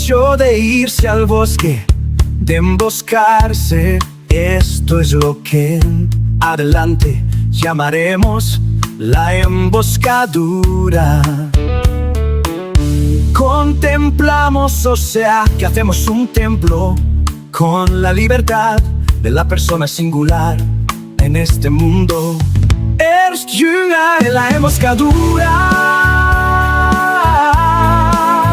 hecho de irse al bosque, de emboscarse. Esto es lo que en adelante llamaremos la emboscadura. Contemplamos, o sea, que hacemos un templo con la libertad de la persona singular en este mundo. Ernst Jünger en la emboscadura.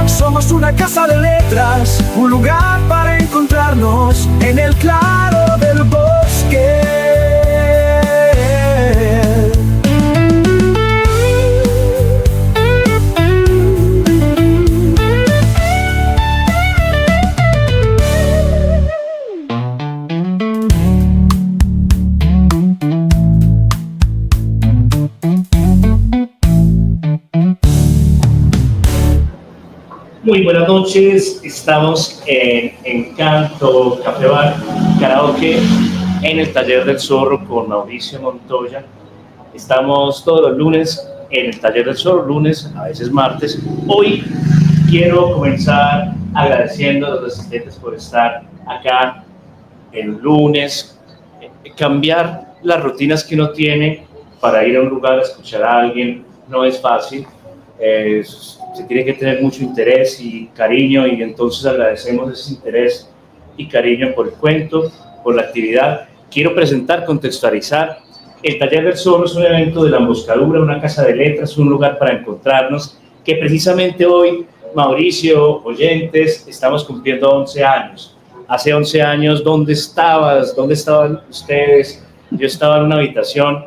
Somos una casa de letras, un lugar para encontrarnos en el claro del bosque. Muy buenas noches, estamos en Encanto Café Bar Karaoke en el Taller del Zorro con Mauricio Montoya. Estamos todos los lunes en el Taller del Zorro, lunes, a veces martes. Hoy quiero comenzar agradeciendo a los asistentes por estar acá el lunes, cambiar las rutinas que uno tiene para ir a un lugar a escuchar a alguien no es fácil. Se tiene que tener mucho interés y cariño, y entonces agradecemos ese interés y cariño por el cuento, por la actividad. Quiero presentar, contextualizar. El Taller del Zorro es un evento de la emboscadura, una casa de letras, un lugar para encontrarnos, que precisamente hoy, Mauricio, oyentes, estamos cumpliendo 11 años. Hace 11 años, ¿dónde estabas? ¿Dónde estaban ustedes? Yo estaba en una habitación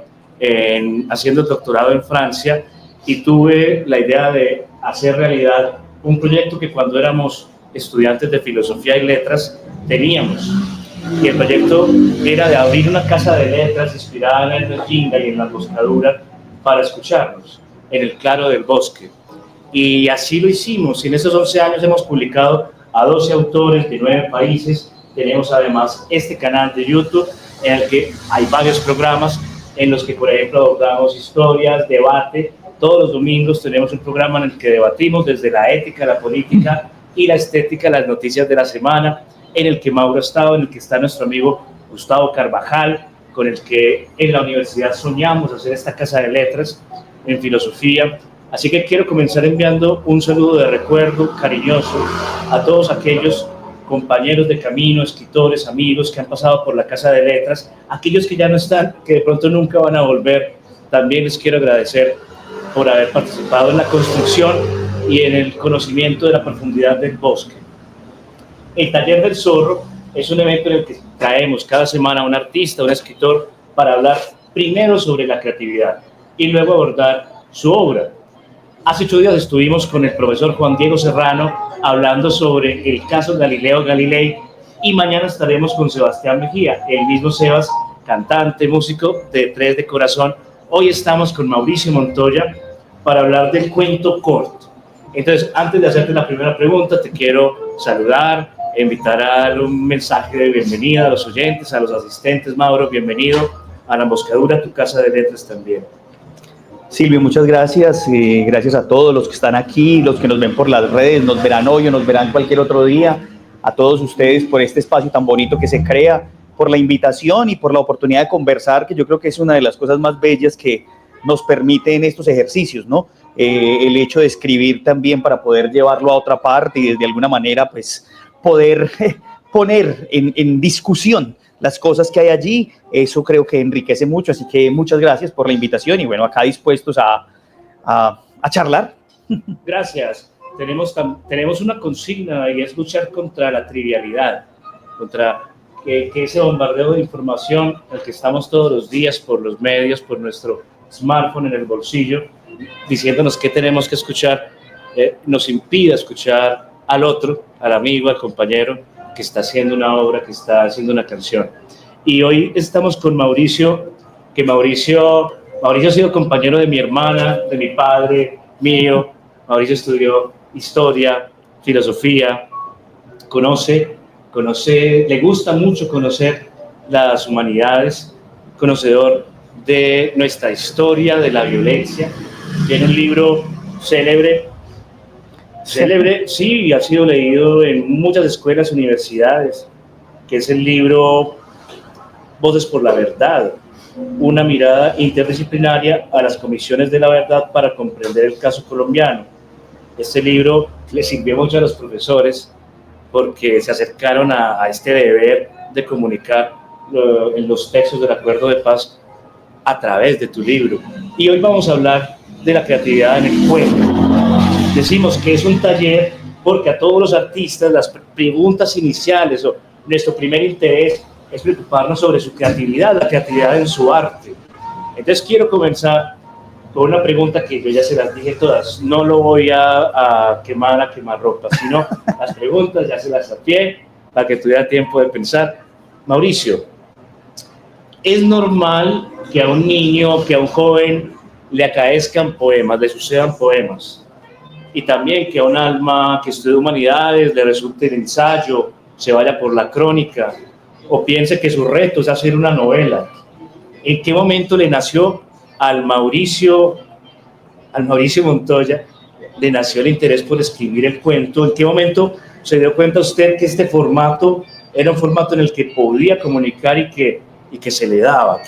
haciendo el doctorado en Francia, y tuve la idea de hacer realidad un proyecto que cuando éramos estudiantes de filosofía y letras teníamos. Y el proyecto era de abrir una casa de letras inspirada en Ernst Jünger y en la emboscadura para escucharnos en el claro del bosque. Y así lo hicimos. Y en esos 11 años hemos publicado a 12 autores de 9 países. Tenemos además este canal de YouTube en el que hay varios programas en los que, por ejemplo, abordamos historias, debate. Todos los domingos tenemos un programa en el que debatimos desde la ética, la política y la estética, las noticias de la semana, en el que Mauro ha estado, en el que está nuestro amigo Gustavo Carvajal, con el que en la universidad soñamos hacer esta casa de letras en filosofía. Así que quiero comenzar enviando un saludo de recuerdo cariñoso a todos aquellos compañeros de camino, escritores, amigos que han pasado por la casa de letras, aquellos que ya no están, que de pronto nunca van a volver. También les quiero agradecer por haber participado en la construcción y en el conocimiento de la profundidad del bosque. El Taller del Zorro es un evento en el que traemos cada semana a un artista, un escritor, para hablar primero sobre la creatividad y luego abordar su obra. Hace 8 días estuvimos con el profesor Juan Diego Serrano hablando sobre el caso Galileo Galilei, y mañana estaremos con Sebastián Mejía, el mismo Sebas, cantante, músico de Tres de Corazón. Hoy estamos con Mauricio Montoya para hablar del cuento corto. Entonces, antes de hacerte la primera pregunta, te quiero saludar, invitar a dar un mensaje de bienvenida a los oyentes, a los asistentes. Mauro, bienvenido a la emboscadura, tu casa de letras también. Silvio, muchas gracias. Gracias a todos los que están aquí, los que nos ven por las redes, nos verán hoy o nos verán cualquier otro día. A todos ustedes por este espacio tan bonito que se crea, por la invitación y por la oportunidad de conversar, que yo creo que es una de las cosas más bellas que nos permiten estos ejercicios, ¿no? El hecho de escribir también para poder llevarlo a otra parte y de alguna manera, pues, poder poner en discusión las cosas que hay allí, eso creo que enriquece mucho, así que muchas gracias por la invitación y bueno, acá dispuestos a charlar. Gracias. Tenemos una consigna, y es luchar contra la trivialidad, contra que ese bombardeo de información al que estamos todos los días por los medios, por nuestro smartphone en el bolsillo, diciéndonos qué tenemos que escuchar, nos impida escuchar al otro, al amigo, al compañero que está haciendo una obra, que está haciendo una canción. Y hoy estamos con Mauricio, que Mauricio ha sido compañero de mi hermana, de mi padre, mío. Mauricio estudió historia, filosofía, le gusta mucho conocer las humanidades, conocedor de nuestra historia, de la violencia. Tiene un libro célebre Célebre, sí, ha sido leído en muchas escuelas, universidades, que es el libro Voces por la Verdad, una mirada interdisciplinaria a las comisiones de la verdad para comprender el caso colombiano. Este libro le sirvió mucho a los profesores porque se acercaron a este deber de comunicar en los textos del acuerdo de paz a través de tu libro. Y hoy vamos a hablar de la creatividad en el cuento. Decimos que es un taller porque a todos los artistas las preguntas iniciales o nuestro primer interés es preocuparnos sobre su creatividad, la creatividad en su arte. Entonces quiero comenzar con una pregunta que yo ya se las dije todas, no lo voy a quemar ropa, sino las preguntas ya se las saqué para que tuviera tiempo de pensar. Mauricio, ¿es normal que a un niño, que a un joven le acaezcan poemas, le sucedan poemas? Y también que a un alma que estudie humanidades le resulte el ensayo, se vaya por la crónica, o piense que su reto es hacer una novela. ¿En qué momento le nació al Mauricio Montoya, le nació el interés por escribir el cuento? ¿En qué momento se dio cuenta usted que este formato era un formato en el que podía comunicar y que se le daba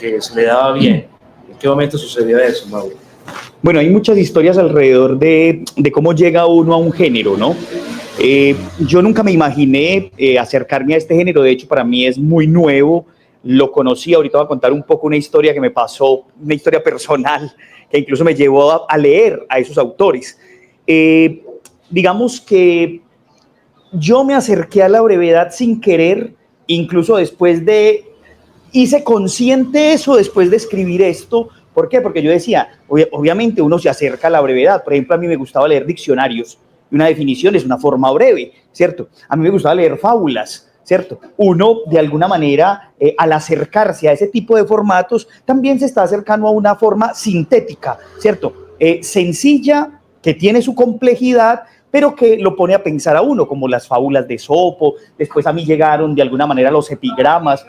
bien? ¿En qué momento sucedió eso, Mauricio? Bueno, hay muchas historias alrededor de cómo llega uno a un género, ¿no? Yo nunca me imaginé acercarme a este género, de hecho para mí es muy nuevo, lo conocí, ahorita voy a contar un poco una historia que me pasó, una historia personal, que incluso me llevó a leer a esos autores. Digamos que yo me acerqué a la brevedad sin querer, incluso hice consciente eso después de escribir esto. ¿Por qué? Porque yo decía, obviamente uno se acerca a la brevedad. Por ejemplo, a mí me gustaba leer diccionarios y una definición es una forma breve, ¿cierto? A mí me gustaba leer fábulas, ¿cierto? Uno, de alguna manera, al acercarse a ese tipo de formatos, también se está acercando a una forma sintética, ¿cierto? Sencilla, que tiene su complejidad, pero que lo pone a pensar a uno, como las fábulas de Esopo. Después a mí llegaron de alguna manera los epigramas.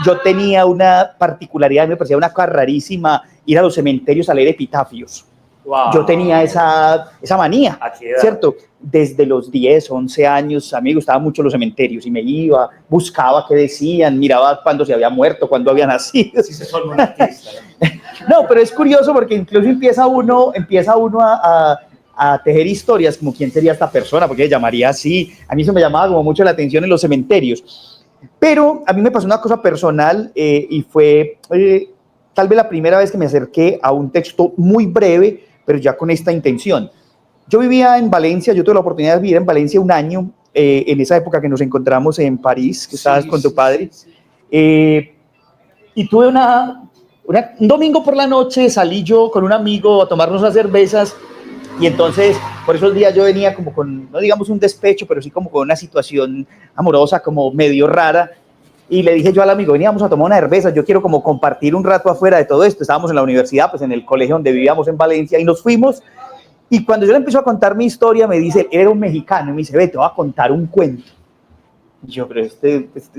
Yo tenía una particularidad, me parecía una cosa rarísima, ir a los cementerios a leer epitafios. Wow. Yo tenía esa manía, ¿cierto? Desde los 10, 11 años, a mí me gustaban mucho los cementerios y me iba, buscaba qué decían, miraba cuándo se había muerto, cuándo había nacido. Sí, se forma un artista, ¿no? No, pero es curioso porque incluso empieza uno a tejer historias, como quién sería esta persona, porque se llamaría así. A mí eso me llamaba como mucho la atención en los cementerios. Pero a mí me pasó una cosa personal y fue tal vez la primera vez que me acerqué a un texto muy breve, pero ya con esta intención. Yo vivía en Valencia, yo tuve la oportunidad de vivir en Valencia un año, en esa época que nos encontramos en París, que estabas con tu padre. Y tuve un domingo por la noche, salí yo con un amigo a tomarnos unas cervezas. Y entonces, por esos días yo venía como con, no digamos un despecho, pero sí como con una situación amorosa, como medio rara. Y le dije yo al amigo, veníamos a tomar una cerveza, yo quiero como compartir un rato afuera de todo esto. Estábamos en la universidad, pues en el colegio donde vivíamos en Valencia, y nos fuimos. Y cuando yo le empiezo a contar mi historia, me dice, él era un mexicano, y me dice, ve, te voy a contar un cuento. Y yo, pero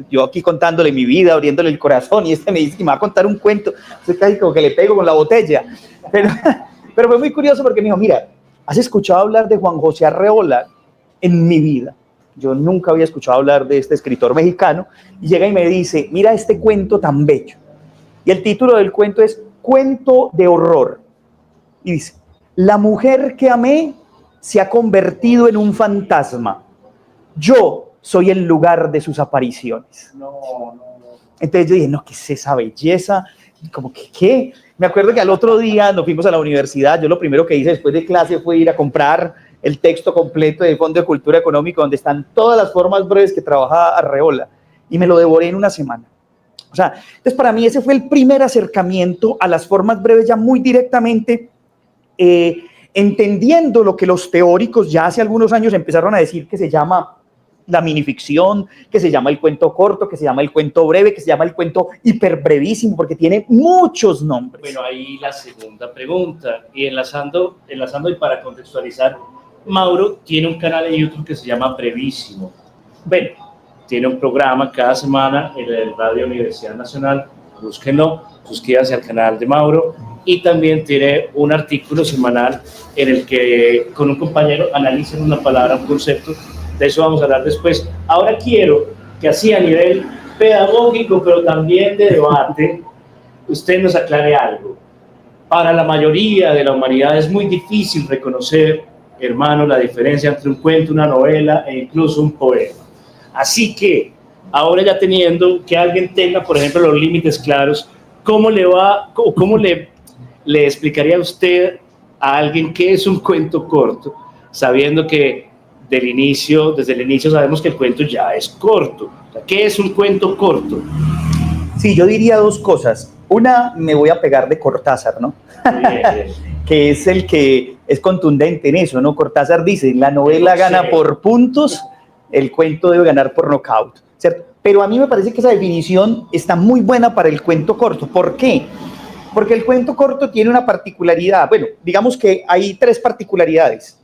yo aquí contándole mi vida, abriéndole el corazón, y me dice que me va a contar un cuento. Entonces casi como que le pego con la botella. Pero fue muy curioso porque me dijo, mira, ¿has escuchado hablar de Juan José Arreola? En mi vida yo nunca había escuchado hablar de este escritor mexicano, y llega y me dice, mira este cuento tan bello. Y el título del cuento es Cuento de Horror. Y dice, la mujer que amé se ha convertido en un fantasma. Yo soy el lugar de sus apariciones. No. Entonces yo dije, no, ¿qué es esa belleza? Como que, ¿qué? Me acuerdo que al otro día nos fuimos a la universidad. Yo lo primero que hice después de clase fue ir a comprar el texto completo del Fondo de Cultura Económica, donde están todas las formas breves que trabaja Arreola, y me lo devoré en una semana. O sea, entonces para mí ese fue el primer acercamiento a las formas breves, ya muy directamente, entendiendo lo que los teóricos ya hace algunos años empezaron a decir, que se llama la minificción, que se llama el cuento corto, que se llama el cuento breve, que se llama el cuento hiperbrevísimo, porque tiene muchos nombres. Bueno, ahí la segunda pregunta, y enlazando y para contextualizar, Mauro tiene un canal de YouTube que se llama Brevísimo. Bueno, tiene un programa cada semana en el Radio Universidad Nacional, búsquenlo, suscríbanse al canal de Mauro, y también tiene un artículo semanal en el que con un compañero analizan una palabra, un concepto. De eso vamos a hablar después. Ahora quiero que así a nivel pedagógico, pero también de debate, usted nos aclare algo. Para la mayoría de la humanidad es muy difícil reconocer, hermano, la diferencia entre un cuento, una novela e incluso un poema. Así que, ahora ya teniendo que alguien tenga, por ejemplo, los límites claros, ¿cómo le explicaría a usted a alguien qué es un cuento corto, sabiendo que desde el inicio sabemos que el cuento ya es corto? O sea, ¿qué es un cuento corto? Sí, yo diría dos cosas. Una, me voy a pegar de Cortázar, ¿no? Bien. Que es el que es contundente en eso, ¿no? Cortázar dice, la novela gana por puntos, el cuento debe ganar por nocaut, ¿cierto? Pero a mí me parece que esa definición está muy buena para el cuento corto. ¿Por qué? Porque el cuento corto tiene una particularidad. Bueno, digamos que hay tres particularidades.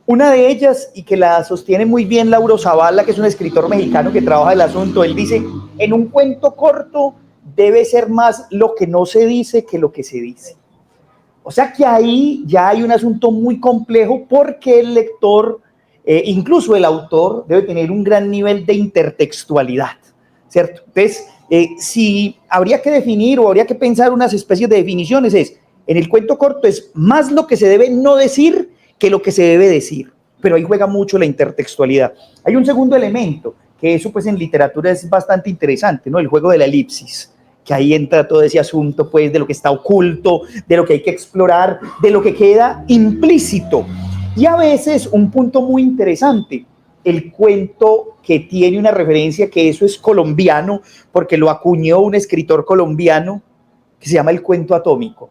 Una de ellas, y que la sostiene muy bien Lauro Zavala, que es un escritor mexicano que trabaja el asunto, él dice, en un cuento corto debe ser más lo que no se dice que lo que se dice. O sea que ahí ya hay un asunto muy complejo porque el lector, incluso el autor, debe tener un gran nivel de intertextualidad, ¿cierto? Entonces, si habría que definir o habría que pensar unas especies de definiciones, en el cuento corto es más lo que se debe no decir que lo que se debe decir, pero ahí juega mucho la intertextualidad. Hay un segundo elemento, que eso pues en literatura es bastante interesante, ¿no? El juego de la elipsis, que ahí entra todo ese asunto pues de lo que está oculto, de lo que hay que explorar, de lo que queda implícito. Y a veces un punto muy interesante, el cuento que tiene una referencia, que eso es colombiano, porque lo acuñó un escritor colombiano, que se llama el cuento atómico.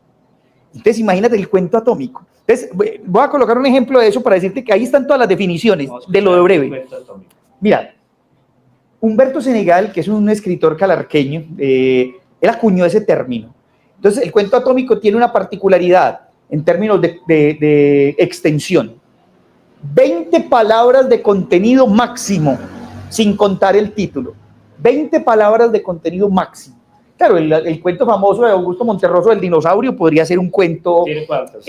Entonces imagínate el cuento atómico. Entonces voy a colocar un ejemplo de eso para decirte que ahí están todas las definiciones de lo de breve. Mira, Humberto Senegal, que es un escritor calarqueño, él acuñó ese término. Entonces, el cuento atómico tiene una particularidad en términos de extensión. 20 palabras de contenido máximo, sin contar el título. 20 palabras de contenido máximo. Claro, el cuento famoso de Augusto Monterroso del dinosaurio podría ser un cuento... ¿Tiene cuántas?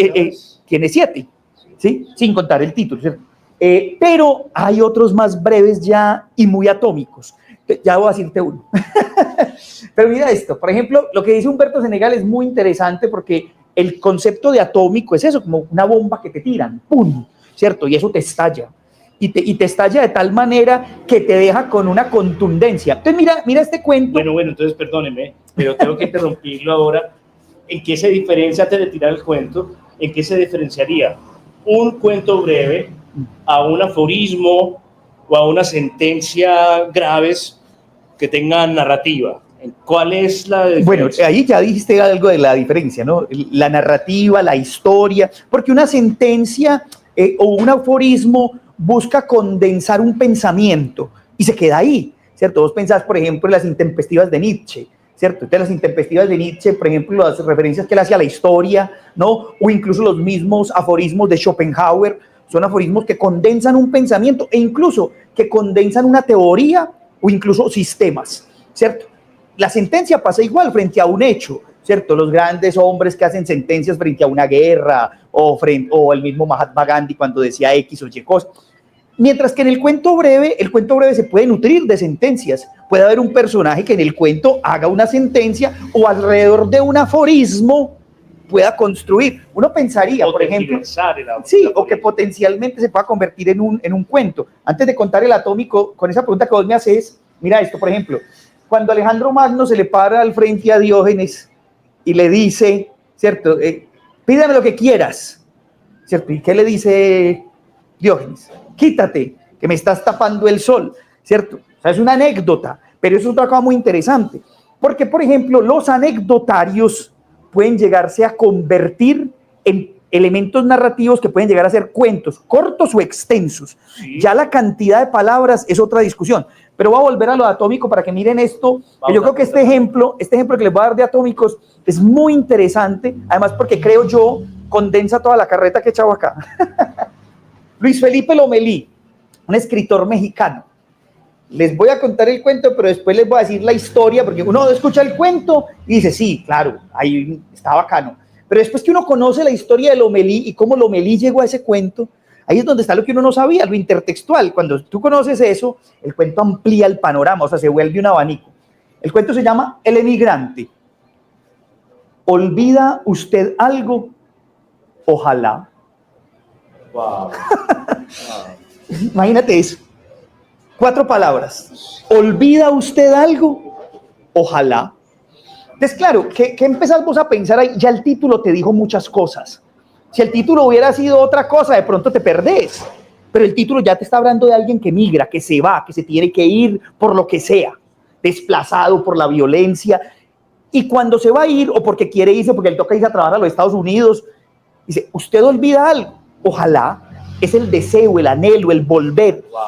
Tiene 7, ¿sí? Sin contar el título, ¿cierto? Pero hay otros más breves ya y muy atómicos. Ya voy a decirte uno. Pero mira esto, por ejemplo, lo que dice Humberto Senegal es muy interesante porque el concepto de atómico es eso, como una bomba que te tiran, ¡pum!, ¿cierto? Y eso te estalla. Y te estalla de tal manera que te deja con una contundencia. Entonces mira este cuento. Bueno, entonces perdóneme, pero tengo que interrumpirlo ahora. ¿En qué se diferencia, antes de tirar el cuento, en qué se diferenciaría un cuento breve a un aforismo o a una sentencia graves que tengan narrativa? ¿Cuál es la diferencia? Bueno, ahí ya dijiste algo de la diferencia, ¿no? La narrativa, la historia, porque una sentencia o un aforismo busca condensar un pensamiento y se queda ahí, ¿cierto? Vos pensás, por ejemplo, en las intempestivas de Nietzsche, ¿cierto? Entonces, las intempestivas de Nietzsche, por ejemplo, las referencias que él hacía a la historia, ¿no? O incluso los mismos aforismos de Schopenhauer, son aforismos que condensan un pensamiento e incluso que condensan una teoría o incluso sistemas, ¿cierto? La sentencia pasa igual frente a un hecho, ¿cierto? Los grandes hombres que hacen sentencias frente a una guerra o el mismo Mahatma Gandhi cuando decía X o Y cosas. Mientras que en el cuento breve se puede nutrir de sentencias. Puede haber un personaje que en el cuento haga una sentencia o alrededor de un aforismo pueda construir. Uno pensaría, por ejemplo, sí, o que potencialmente se pueda convertir en un cuento. Antes de contar el atómico, con esa pregunta que vos me haces, mira esto, por ejemplo, cuando Alejandro Magno se le para al frente a Diógenes y le dice, ¿cierto? Pídame lo que quieras, ¿cierto? ¿Y qué le dice Diógenes? Quítate, que me estás tapando el sol, ¿cierto? O sea, es una anécdota, pero eso es otra cosa muy interesante, porque, por ejemplo, los anecdotarios pueden llegarse a convertir en elementos narrativos que pueden llegar a ser cuentos, cortos o extensos. Sí. Ya la cantidad de palabras es otra discusión, pero voy a volver a lo atómico para que miren esto. Yo creo que este ejemplo que les voy a dar de atómicos es muy interesante, además porque creo yo condensa toda la carreta que he echado acá. Luis Felipe Lomelí, un escritor mexicano. Les voy a contar el cuento, pero después les voy a decir la historia, porque uno escucha el cuento y dice, sí, claro, ahí está bacano. Pero después que uno conoce la historia de Lomelí y cómo Lomelí llegó a ese cuento, ahí es donde está lo que uno no sabía, lo intertextual. Cuando tú conoces eso, el cuento amplía el panorama, o sea, se vuelve un abanico. El cuento se llama El emigrante. ¿Olvida usted algo? Ojalá. Wow. Imagínate eso. 4 palabras. ¿Olvida usted algo? Ojalá. Entonces, claro, ¿qué empezamos a pensar ahí? Ya el título te dijo muchas cosas. Si el título hubiera sido otra cosa, de pronto te perdés. Pero el título ya te está hablando de alguien que migra, que se va, que se tiene que ir por lo que sea, desplazado por la violencia. Y cuando se va a ir, o porque quiere irse, porque le toca irse a trabajar a los Estados Unidos, dice, ¿usted olvida algo? Ojalá. Es el deseo, el anhelo, el volver. Wow.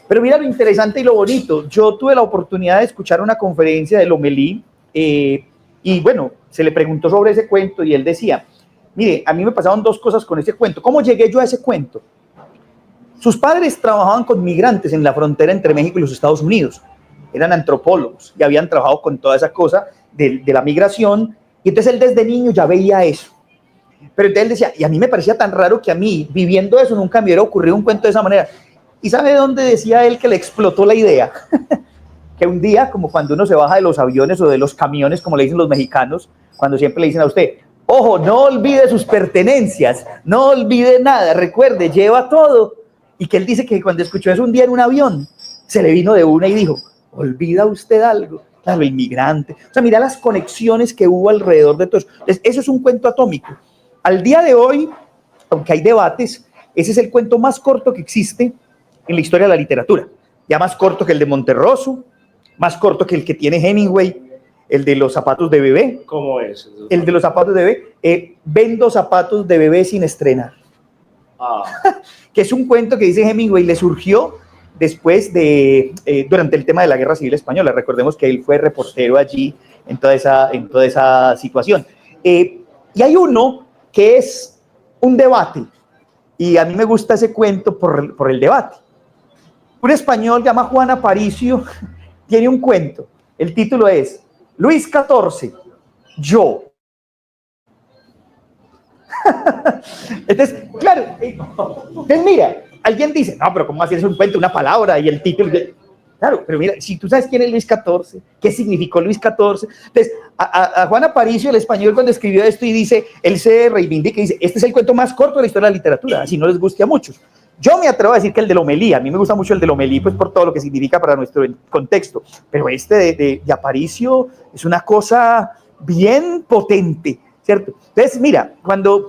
Pero mira lo interesante y lo bonito. Yo tuve la oportunidad de escuchar una conferencia de Lomelí y bueno, se le preguntó sobre ese cuento y él decía, mire, a mí me pasaron 2 cosas con ese cuento. ¿Cómo llegué yo a ese cuento? Sus padres trabajaban con migrantes en la frontera entre México y los Estados Unidos. Eran antropólogos y habían trabajado con toda esa cosa de la migración. Y entonces él desde niño ya veía eso. Pero entonces él decía, y a mí me parecía tan raro que a mí, viviendo eso, nunca me hubiera ocurrido un cuento de esa manera. ¿Y sabe de dónde decía él que le explotó la idea? Que un día, como cuando uno se baja de los aviones o de los camiones, como le dicen los mexicanos, cuando siempre le dicen a usted, ojo, no olvide sus pertenencias, no olvide nada, recuerde, lleva todo. Y que él dice que cuando escuchó eso un día en un avión, se le vino de una y dijo, ¿olvida usted algo? Claro, el migrante. O sea, mira las conexiones que hubo alrededor de todo eso. Entonces, eso es un cuento atómico. Al día de hoy, aunque hay debates, ese es el cuento más corto que existe en la historia de la literatura. Ya más corto que el de Monterroso, más corto que el que tiene Hemingway, el de los zapatos de bebé. ¿Cómo es? El de los zapatos de bebé. Vendo zapatos de bebé sin estrenar. Que es un cuento que dice Hemingway, le surgió después de, durante el tema de la Guerra Civil Española. Recordemos que él fue reportero allí en toda esa situación. Y hay uno que es un debate, y a mí me gusta ese cuento por el debate. Un español llamado Juan Aparicio tiene un cuento, el título es Luis XIV, yo. Entonces, claro, entonces mira, alguien dice, no, pero ¿cómo así es un cuento, una palabra y el título? Claro, pero mira, si tú sabes quién es Luis XIV, qué significó Luis XIV, entonces a Juan Aparicio, el español, cuando escribió esto y dice, él se reivindica y dice, este es el cuento más corto de la historia de la literatura, así no les guste a muchos. Yo me atrevo a decir que el de Lomelí, a mí me gusta mucho el de Lomelí, pues por todo lo que significa para nuestro contexto, pero este de Aparicio es una cosa bien potente, ¿cierto? Entonces, mira,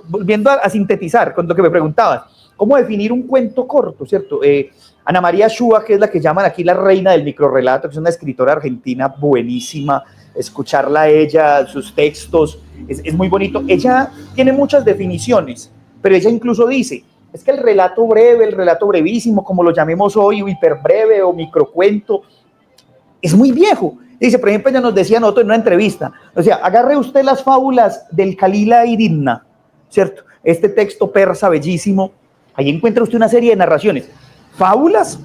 volviendo a sintetizar con lo que me preguntabas, ¿cómo definir un cuento corto, cierto? Ana María Shua, que es la que llaman aquí la reina del microrrelato, que es una escritora argentina buenísima, escucharla a ella, sus textos, es muy bonito. Ella tiene muchas definiciones, pero ella incluso dice, es que el relato breve, el relato brevísimo, como lo llamemos hoy, o hiperbreve o microcuento, es muy viejo. Dice, por ejemplo, ella nos decía nosotros en una entrevista, o sea, agarre usted las fábulas del Kalila y Dimna, ¿cierto? Este texto persa bellísimo, ahí encuentra usted una serie de narraciones, fábulas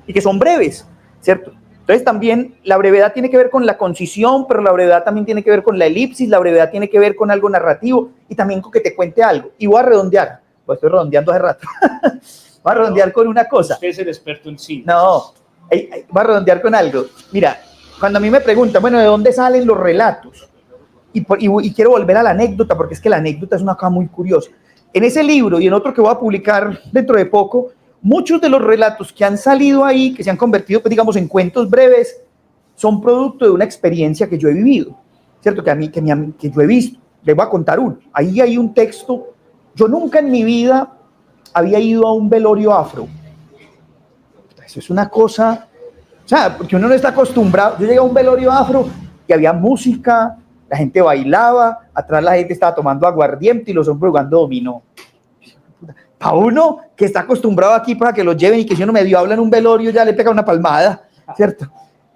y que son breves, ¿cierto? Entonces también la brevedad tiene que ver con la concisión, pero la brevedad también tiene que ver con la elipsis, la brevedad tiene que ver con algo narrativo y también con que te cuente algo. Y voy a redondear, pues estoy redondeando hace rato, voy a redondear con una cosa. Usted es el experto en sí. No, voy a redondear con algo. Mira, cuando a mí me preguntan, bueno, ¿de dónde salen los relatos? Y quiero volver a la anécdota, porque es que la anécdota es una cosa muy curiosa. En ese libro y en otro que voy a publicar dentro de poco, muchos de los relatos que han salido ahí, que se han convertido, pues, digamos, en cuentos breves, son producto de una experiencia que yo he vivido, ¿cierto? Que yo he visto. Les voy a contar uno. Ahí hay un texto. Yo nunca en mi vida había ido a un velorio afro. Eso es una cosa, o sea, porque uno no está acostumbrado. Yo llegué a un velorio afro y había música, la gente bailaba, atrás la gente estaba tomando aguardiente y los hombres jugando dominó. A uno que está acostumbrado aquí para que lo lleven y que si uno medio habla en un velorio ya le pega una palmada, ¿cierto?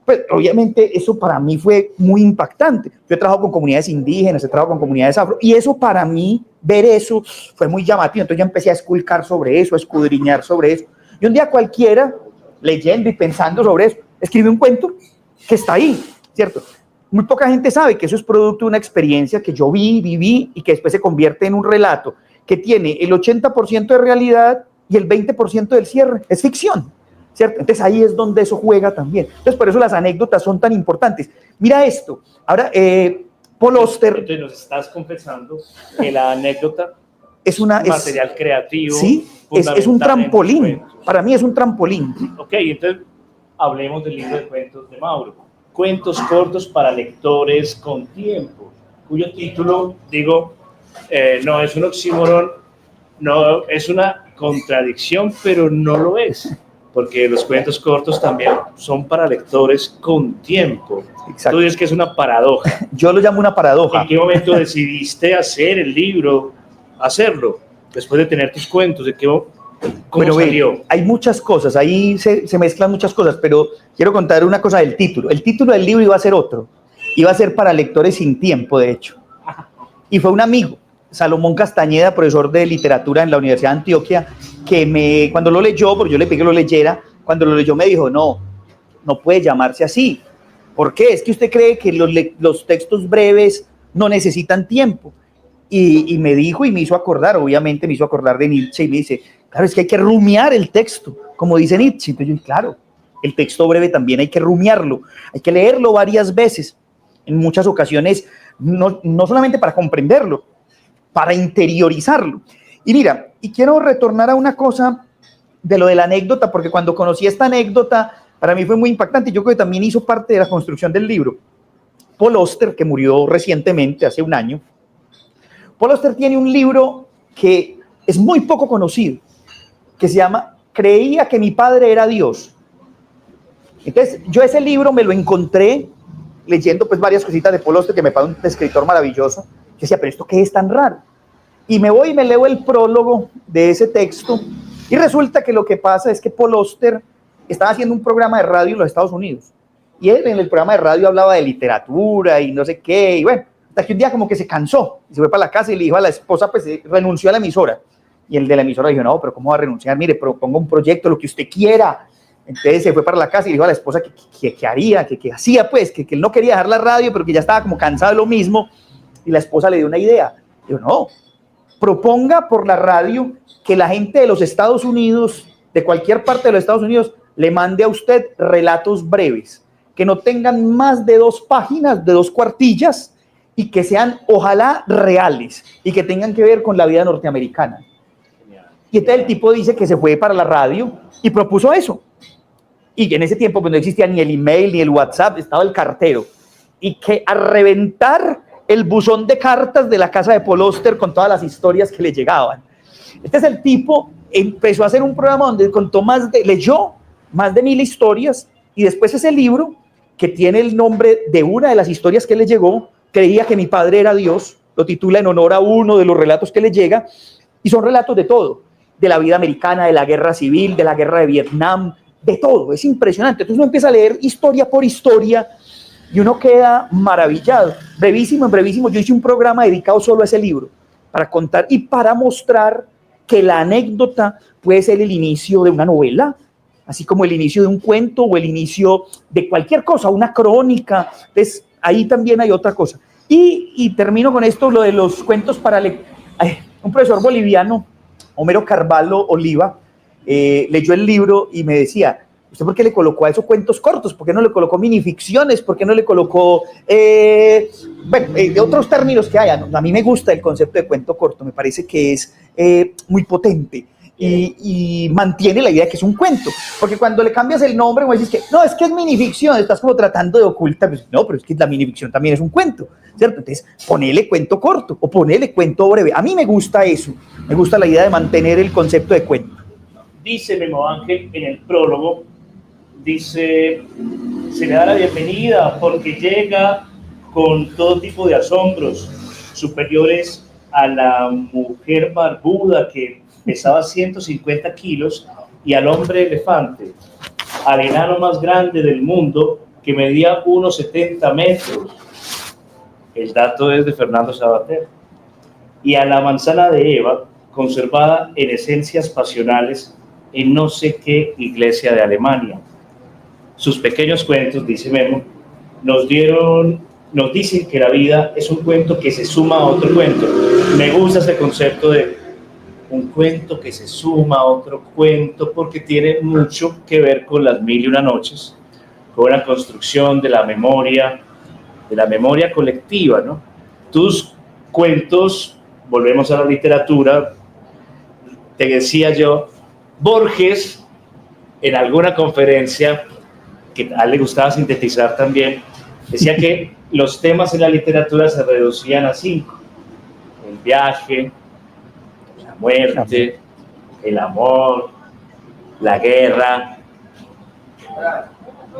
Pues obviamente eso para mí fue muy impactante. Yo he trabajado con comunidades indígenas, he trabajado con comunidades afro y eso para mí, ver eso fue muy llamativo. Entonces yo empecé a esculcar sobre eso, a escudriñar sobre eso. Y un día cualquiera, leyendo y pensando sobre eso, escribí un cuento que está ahí, ¿cierto? muy poca gente sabe que eso es producto de una experiencia que yo viví y que después se convierte en un relato que tiene el 80% de realidad y el 20% del cierre. Es ficción, ¿cierto? Entonces ahí es donde eso juega también. Entonces por eso las anécdotas son tan importantes. Mira esto. Ahora, Paul Auster... Entonces nos estás confesando que la anécdota es material creativo. Sí, es un trampolín. Para mí es un trampolín. Ok, entonces hablemos del libro de cuentos de Mauro. Cuentos cortos para lectores con tiempo, cuyo título, digo, no es un oxímoron, no es una contradicción, pero no lo es, porque los cuentos cortos también son para lectores con tiempo. Exacto. Tú dices que es una paradoja. Yo lo llamo una paradoja. ¿En qué momento decidiste hacer el libro, hacerlo, después de tener tus cuentos? ¿De qué, cómo salió? Hay muchas cosas, ahí se mezclan muchas cosas, pero quiero contar una cosa del título. El título del libro iba a ser otro, iba a ser para lectores sin tiempo, de hecho. Y fue un amigo, Salomón Castañeda, profesor de literatura en la Universidad de Antioquia, que cuando lo leyó, porque yo le pedí que lo leyera, cuando lo leyó me dijo, no puede llamarse así. ¿Por qué? Es que usted cree que los textos breves no necesitan tiempo. Y me dijo y me hizo acordar, obviamente me hizo acordar de Nietzsche y me dice, claro, es que hay que rumiar el texto, como dice Nietzsche. Entonces yo dije, claro, el texto breve también hay que rumiarlo, hay que leerlo varias veces, en muchas ocasiones, no solamente para comprenderlo, para interiorizarlo. Y mira, y quiero retornar a una cosa de lo de la anécdota, porque cuando conocí esta anécdota, para mí fue muy impactante. Yo creo que también hizo parte de la construcción del libro. Paul Auster, que murió recientemente, hace un año, Paul Auster tiene un libro que es muy poco conocido, que se llama Creía que mi padre era Dios. Entonces, yo ese libro me lo encontré leyendo pues varias cositas de Paul Auster, que me parece un escritor maravilloso, que decía, pero ¿esto qué es tan raro? Y me voy y me leo el prólogo de ese texto, y resulta que lo que pasa es que Paul Auster estaba haciendo un programa de radio en los Estados Unidos, y él en el programa de radio hablaba de literatura y no sé qué, y bueno, hasta que un día como que se cansó, y se fue para la casa y le dijo a la esposa, pues renunció a la emisora. Y el de la emisora dijo, no, pero ¿cómo va a renunciar? Mire, proponga un proyecto, lo que usted quiera. Entonces se fue para la casa y dijo a la esposa que haría, que hacía, pues, que él no quería dejar la radio, pero que ya estaba como cansado de lo mismo. Y la esposa le dio una idea. Dijo, no, proponga por la radio que la gente de los Estados Unidos, de cualquier parte de los Estados Unidos, le mande a usted relatos breves, que no tengan más de 2 páginas, de 2 cuartillas, y que sean, ojalá, reales, y que tengan que ver con la vida norteamericana. Y entonces el tipo dice que se fue para la radio y propuso eso. Y en ese tiempo pues no existía ni el email ni el WhatsApp, estaba el cartero. Y que a reventar el buzón de cartas de la casa de Paul Auster con todas las historias que le llegaban. Este es el tipo, empezó a hacer un programa donde leyó más de 1000 historias, y después ese libro, que tiene el nombre de una de las historias que le llegó, Creía que mi padre era Dios, lo titula en honor a uno de los relatos que le llega, y son relatos de todo, de la vida americana, de la guerra civil, de la guerra de Vietnam, de todo, es impresionante. Entonces uno empieza a leer historia por historia y uno queda maravillado. Brevísimo, yo hice un programa dedicado solo a ese libro, para contar y para mostrar que la anécdota puede ser el inicio de una novela, así como el inicio de un cuento o el inicio de cualquier cosa, una crónica. Entonces ahí también hay otra cosa. Y termino con esto, lo de los cuentos para un profesor boliviano, Homero Carvalho Oliva, leyó el libro y me decía, ¿usted por qué le colocó a esos cuentos cortos? ¿Por qué no le colocó minificciones? ¿Por qué no le colocó, de otros términos que hay? A mí me gusta el concepto de cuento corto, me parece que es muy potente. Y mantiene la idea de que es un cuento, porque cuando le cambias el nombre, como dices que no, es que es minificción, estás como tratando de ocultar, pues, no, pero es que la minificción también es un cuento, ¿cierto? Entonces, ponele cuento corto o ponele cuento breve. A mí me gusta eso, me gusta la idea de mantener el concepto de cuento. Dice Memo Ángel en el prólogo, dice, se le da la bienvenida porque llega con todo tipo de asombros superiores a la mujer barbuda que pesaba 150 kilos y al hombre elefante, al enano más grande del mundo que medía unos 70 metros. El dato es de Fernando Savater. Y a la manzana de Eva, conservada en esencias pasionales en no sé qué iglesia de Alemania. Sus pequeños cuentos, dice Memo, nos dieron nos dicen que la vida es un cuento que se suma a otro cuento. Me gusta ese concepto de un cuento que se suma a otro cuento, porque tiene mucho que ver con las 1001 noches, con la construcción de la memoria colectiva, ¿no? Tus cuentos, volvemos a la literatura, te decía yo, Borges, en alguna conferencia, que a él le gustaba sintetizar también, decía que los temas en la literatura se reducían a 5: el viaje, la muerte, el amor, la guerra.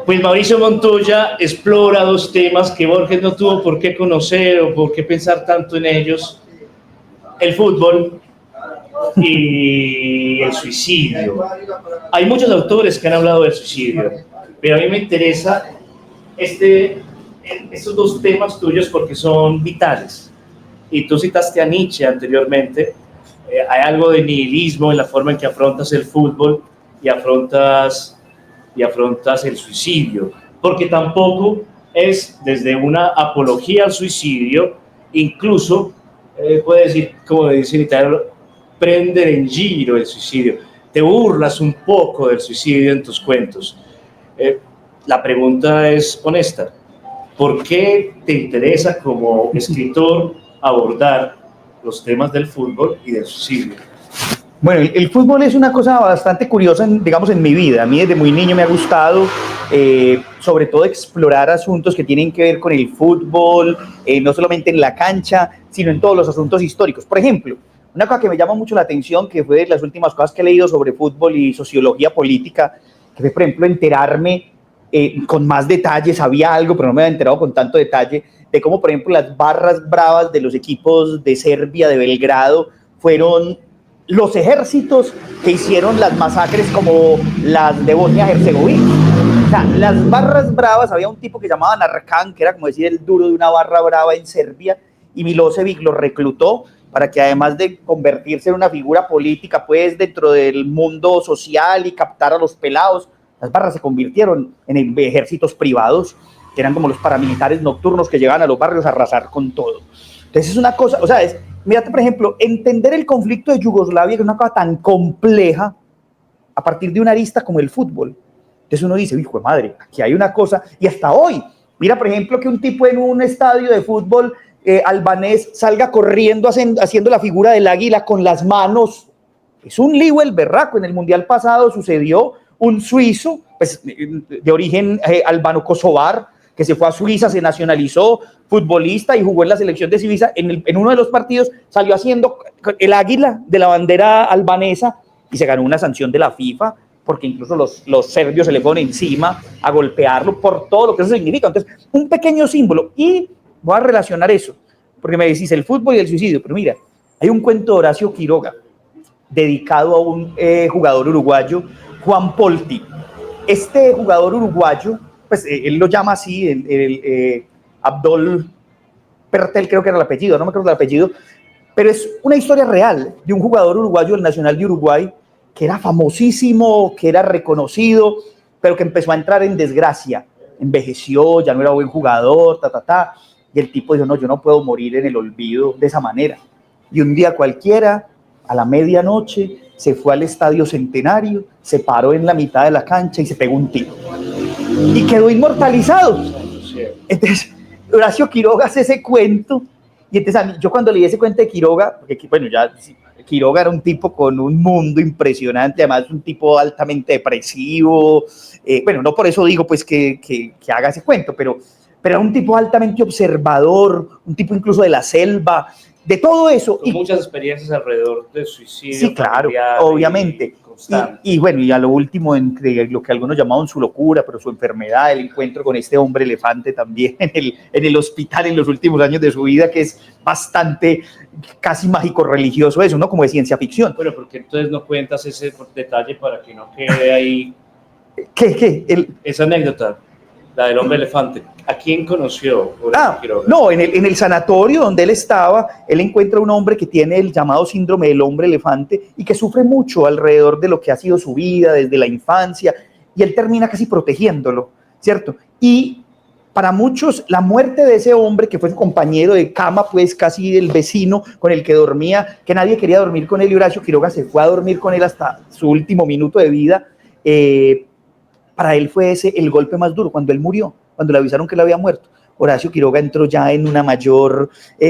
Pues Mauricio Montoya explora 2 temas que Borges no tuvo por qué conocer o por qué pensar tanto en ellos: el fútbol y el suicidio. Hay muchos autores que han hablado del suicidio, pero a mí me interesa estos 2 temas tuyos porque son vitales. Y tú citaste a Nietzsche anteriormente. Hay algo de nihilismo en la forma en que afrontas el fútbol y afrontas el suicidio, porque tampoco es desde una apología al suicidio, incluso puede decir, como dice en italiano, prendere in giro el suicidio. Te burlas un poco del suicidio en tus cuentos. La pregunta es honesta: ¿por qué te interesa como escritor abordar los temas del fútbol y del suicidio? Bueno, el fútbol es una cosa bastante curiosa, digamos, en mi vida. A mí desde muy niño me ha gustado, sobre todo, explorar asuntos que tienen que ver con el fútbol, no solamente en la cancha, sino en todos los asuntos históricos. Por ejemplo, una cosa que me llama mucho la atención, que fue de las últimas cosas que he leído sobre fútbol y sociología política, que fue, por ejemplo, enterarme con más detalle. Sabía algo, pero no me había enterado con tanto detalle, de cómo, por ejemplo, las barras bravas de los equipos de Serbia, de Belgrado, fueron los ejércitos que hicieron las masacres como las de Bosnia-Herzegovina. O sea, las barras bravas, había un tipo que llamaban Arkan, que era como decir el duro de una barra brava en Serbia, y Milosevic lo reclutó para que, además de convertirse en una figura política, pues dentro del mundo social y captar a los pelados, las barras se convirtieron en ejércitos privados, que eran como los paramilitares nocturnos que llegaban a los barrios a arrasar con todo. Entonces es una cosa, o sea, mírate, por ejemplo, entender el conflicto de Yugoslavia, que es una cosa tan compleja, a partir de una arista como el fútbol. Entonces uno dice, hijo de madre, aquí hay una cosa, y hasta hoy, mira, por ejemplo, que un tipo en un estadio de fútbol albanés salga corriendo haciendo la figura del águila con las manos. Es un lío el berraco. En el Mundial pasado sucedió un suizo, pues, de origen albano-kosovar, que se fue a Suiza, se nacionalizó futbolista y jugó en la selección de Suiza. En uno de los partidos salió haciendo el águila de la bandera albanesa y se ganó una sanción de la FIFA, porque incluso los serbios se le ponen encima a golpearlo por todo lo que eso significa. Entonces, un pequeño símbolo. Y voy a relacionar eso, porque me decís el fútbol y el suicidio, pero mira, hay un cuento de Horacio Quiroga dedicado a un jugador uruguayo, Juan Polti. Este jugador uruguayo, pues él lo llama así, Abdol Pertel, creo que era el apellido, no me acuerdo del apellido, pero es una historia real de un jugador uruguayo del Nacional de Uruguay que era famosísimo, que era reconocido, pero que empezó a entrar en desgracia, envejeció, ya no era buen jugador, y el tipo dijo, no, yo no puedo morir en el olvido de esa manera. Y un día cualquiera, a la medianoche, se fue al Estadio Centenario, se paró en la mitad de la cancha y se pegó un tiro. Y quedó inmortalizado. Entonces, Horacio Quiroga hace ese cuento, y entonces yo cuando leí ese cuento de Quiroga, porque bueno, ya Quiroga era un tipo con un mundo impresionante, además un tipo altamente depresivo, bueno, no por eso digo pues que haga ese cuento, pero era un tipo altamente observador, un tipo incluso de la selva, de todo eso. Con muchas experiencias alrededor del suicidio. Sí, claro, obviamente. Y bueno, y a lo último, entre lo que algunos llamaban su locura, pero su enfermedad, el encuentro con este hombre elefante también en el hospital en los últimos años de su vida, que es bastante, casi mágico religioso eso, ¿no? Como de ciencia ficción. Bueno, porque entonces no cuentas ese detalle para que no quede ahí. ¿Qué? Esa anécdota, la del hombre elefante. ¿A quién conoció? No, en el sanatorio donde él estaba, él encuentra un hombre que tiene el llamado síndrome del hombre elefante y que sufre mucho alrededor de lo que ha sido su vida desde la infancia, y él termina casi protegiéndolo, ¿cierto? Y para muchos la muerte de ese hombre que fue su compañero de cama, pues casi el vecino con el que dormía, que nadie quería dormir con él, y Horacio Quiroga se fue a dormir con él hasta su último minuto de vida, para él fue ese el golpe más duro, cuando él murió, cuando le avisaron que él había muerto. Horacio Quiroga entró ya en una mayor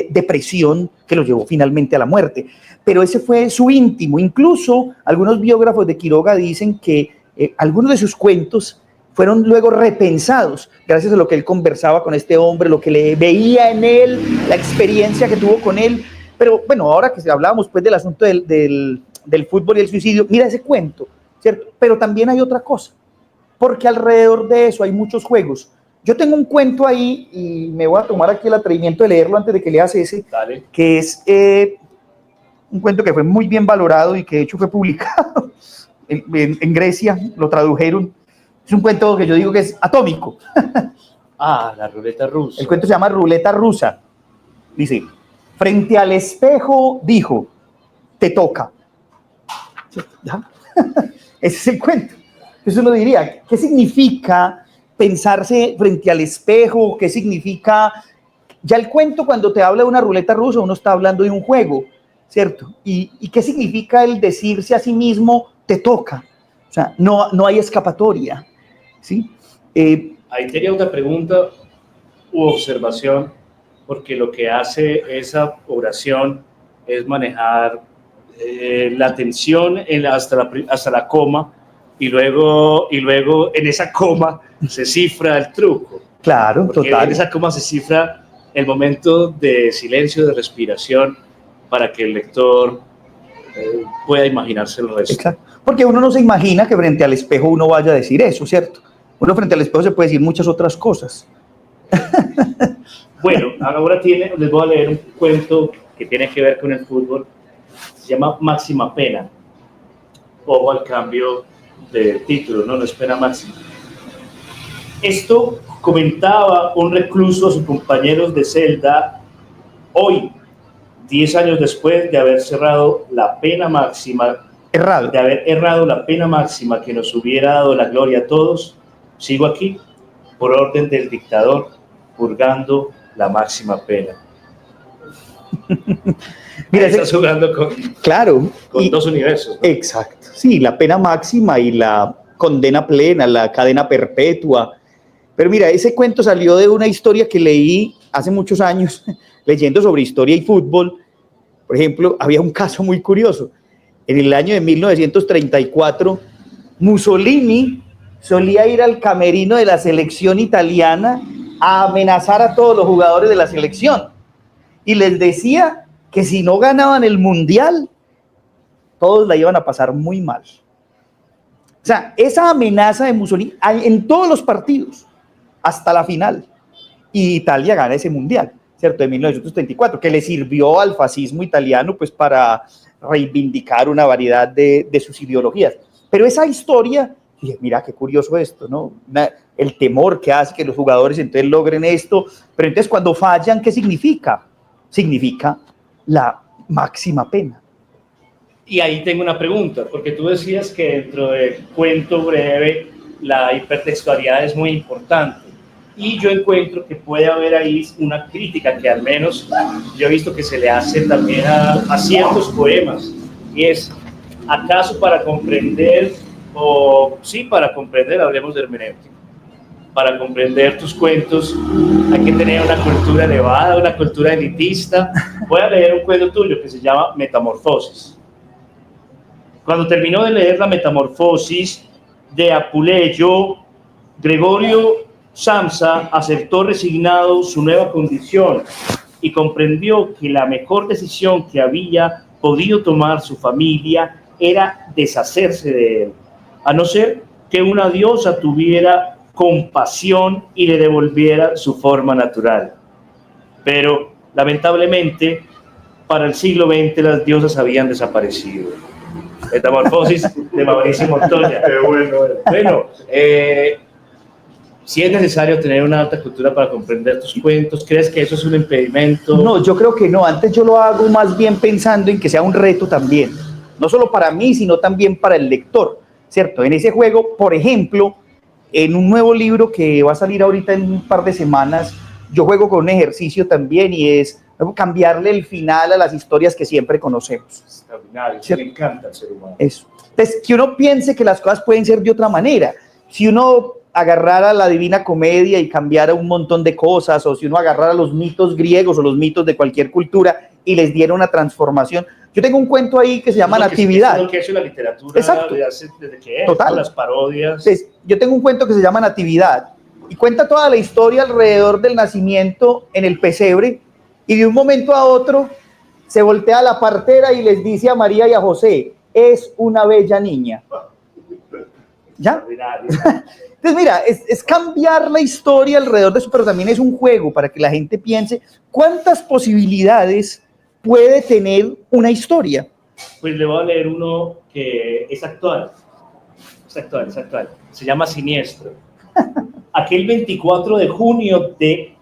depresión que lo llevó finalmente a la muerte, pero ese fue su íntimo. Incluso algunos biógrafos de Quiroga dicen que algunos de sus cuentos fueron luego repensados gracias a lo que él conversaba con este hombre, lo que le veía en él, la experiencia que tuvo con él. Pero bueno, ahora que hablábamos pues del asunto del fútbol y el suicidio, mira ese cuento, ¿cierto? Pero también hay otra cosa, porque alrededor de eso hay muchos juegos. Yo tengo un cuento ahí y me voy a tomar aquí el atrevimiento de leerlo antes de que leas ese. Dale. Que es un cuento que fue muy bien valorado y que de hecho fue publicado en Grecia, lo tradujeron. Es un cuento que yo digo que es atómico. Ah, la ruleta rusa. El cuento se llama Ruleta Rusa. Dice, frente al espejo dijo, te toca. ¿Ya? Ese es el cuento. Entonces uno diría, ¿qué significa pensarse frente al espejo? ¿Qué significa? Ya el cuento, cuando te habla de una ruleta rusa, uno está hablando de un juego, ¿cierto? ¿Y qué significa el decirse a sí mismo, te toca? O sea, no hay escapatoria, ¿sí? Ahí tenía una pregunta u observación, porque lo que hace esa oración es manejar la tensión hasta la coma, y luego en esa coma se cifra el truco. Claro, porque total. En esa coma se cifra el momento de silencio, de respiración, para que el lector pueda imaginarse el resto. Exacto. Porque uno no se imagina que frente al espejo uno vaya a decir eso, ¿cierto? Uno frente al espejo se puede decir muchas otras cosas. Bueno, ahora les voy a leer un cuento que tiene que ver con el fútbol. Se llama Máxima Pena. Ojo al cambio de título, no es pena máxima. Esto comentaba un recluso a sus compañeros de celda hoy, 10 años después de haber cerrado la pena máxima. Errado. De haber errado la pena máxima que nos hubiera dado la gloria a todos. Sigo aquí, por orden del dictador, purgando la máxima pena. Mira, estás jugando con dos universos, ¿no? Exacto. Sí, la pena máxima y la condena plena, la cadena perpetua. Pero mira, ese cuento salió de una historia que leí hace muchos años, leyendo sobre historia y fútbol. Por ejemplo, había un caso muy curioso. En el año de 1934, Mussolini solía ir al camerino de la selección italiana a amenazar a todos los jugadores de la selección y les decía que si no ganaban el mundial, todos la iban a pasar muy mal. O sea, esa amenaza de Mussolini en todos los partidos, hasta la final, y Italia gana ese mundial, ¿cierto? De 1934, que le sirvió al fascismo italiano pues para reivindicar una variedad de sus ideologías. Pero esa historia, mira qué curioso esto, ¿no? El temor que hace que los jugadores entonces logren esto, pero entonces cuando fallan, ¿qué significa? Significa la máxima pena. Y ahí tengo una pregunta, porque tú decías que dentro de cuento breve la hipertextualidad es muy importante, y yo encuentro que puede haber ahí una crítica que al menos yo he visto que se le hace también a ciertos poemas, y es, ¿acaso para comprender, hablemos de hermenéutica, para comprender tus cuentos hay que tener una cultura elevada, una cultura elitista? Voy a leer un cuento tuyo que se llama Metamorfosis. Cuando terminó de leer la Metamorfosis de Apuleyo, Gregorio Samsa aceptó resignado su nueva condición y comprendió que la mejor decisión que había podido tomar su familia era deshacerse de él, a no ser que una diosa tuviera compasión y le devolviera su forma natural. Pero, lamentablemente, para el siglo XX las diosas habían desaparecido. Metamorfosis de Mauricio Montoya. Bueno, si es necesario tener una alta cultura para comprender tus cuentos, ¿crees que eso es un impedimento? No, yo creo que no. Antes yo lo hago más bien pensando en que sea un reto también. No solo para mí, sino también para el lector, ¿cierto? En ese juego, por ejemplo, en un nuevo libro que va a salir ahorita en un par de semanas, yo juego con un ejercicio también y es cambiarle el final a las historias que siempre conocemos. Extraordinario, me encanta el ser humano. Eso. Entonces, que uno piense que las cosas pueden ser de otra manera. Si uno agarrara la Divina Comedia y cambiara un montón de cosas, o si uno agarrara los mitos griegos o los mitos de cualquier cultura y les diera una transformación. Yo tengo un cuento ahí que se llama Natividad. Es lo que ha hecho la literatura. Exacto. Desde que es, total. Las parodias. Entonces, yo tengo un cuento que se llama Natividad y cuenta toda la historia alrededor del nacimiento en el pesebre, y de un momento a otro se voltea a la partera y les dice a María y a José: es una bella niña. ¿Ya? Entonces, mira, es cambiar la historia alrededor de eso, pero también es un juego para que la gente piense cuántas posibilidades puede tener una historia. Pues le voy a leer uno que es actual. Es actual. Se llama Siniestro. Aquel 24 de junio de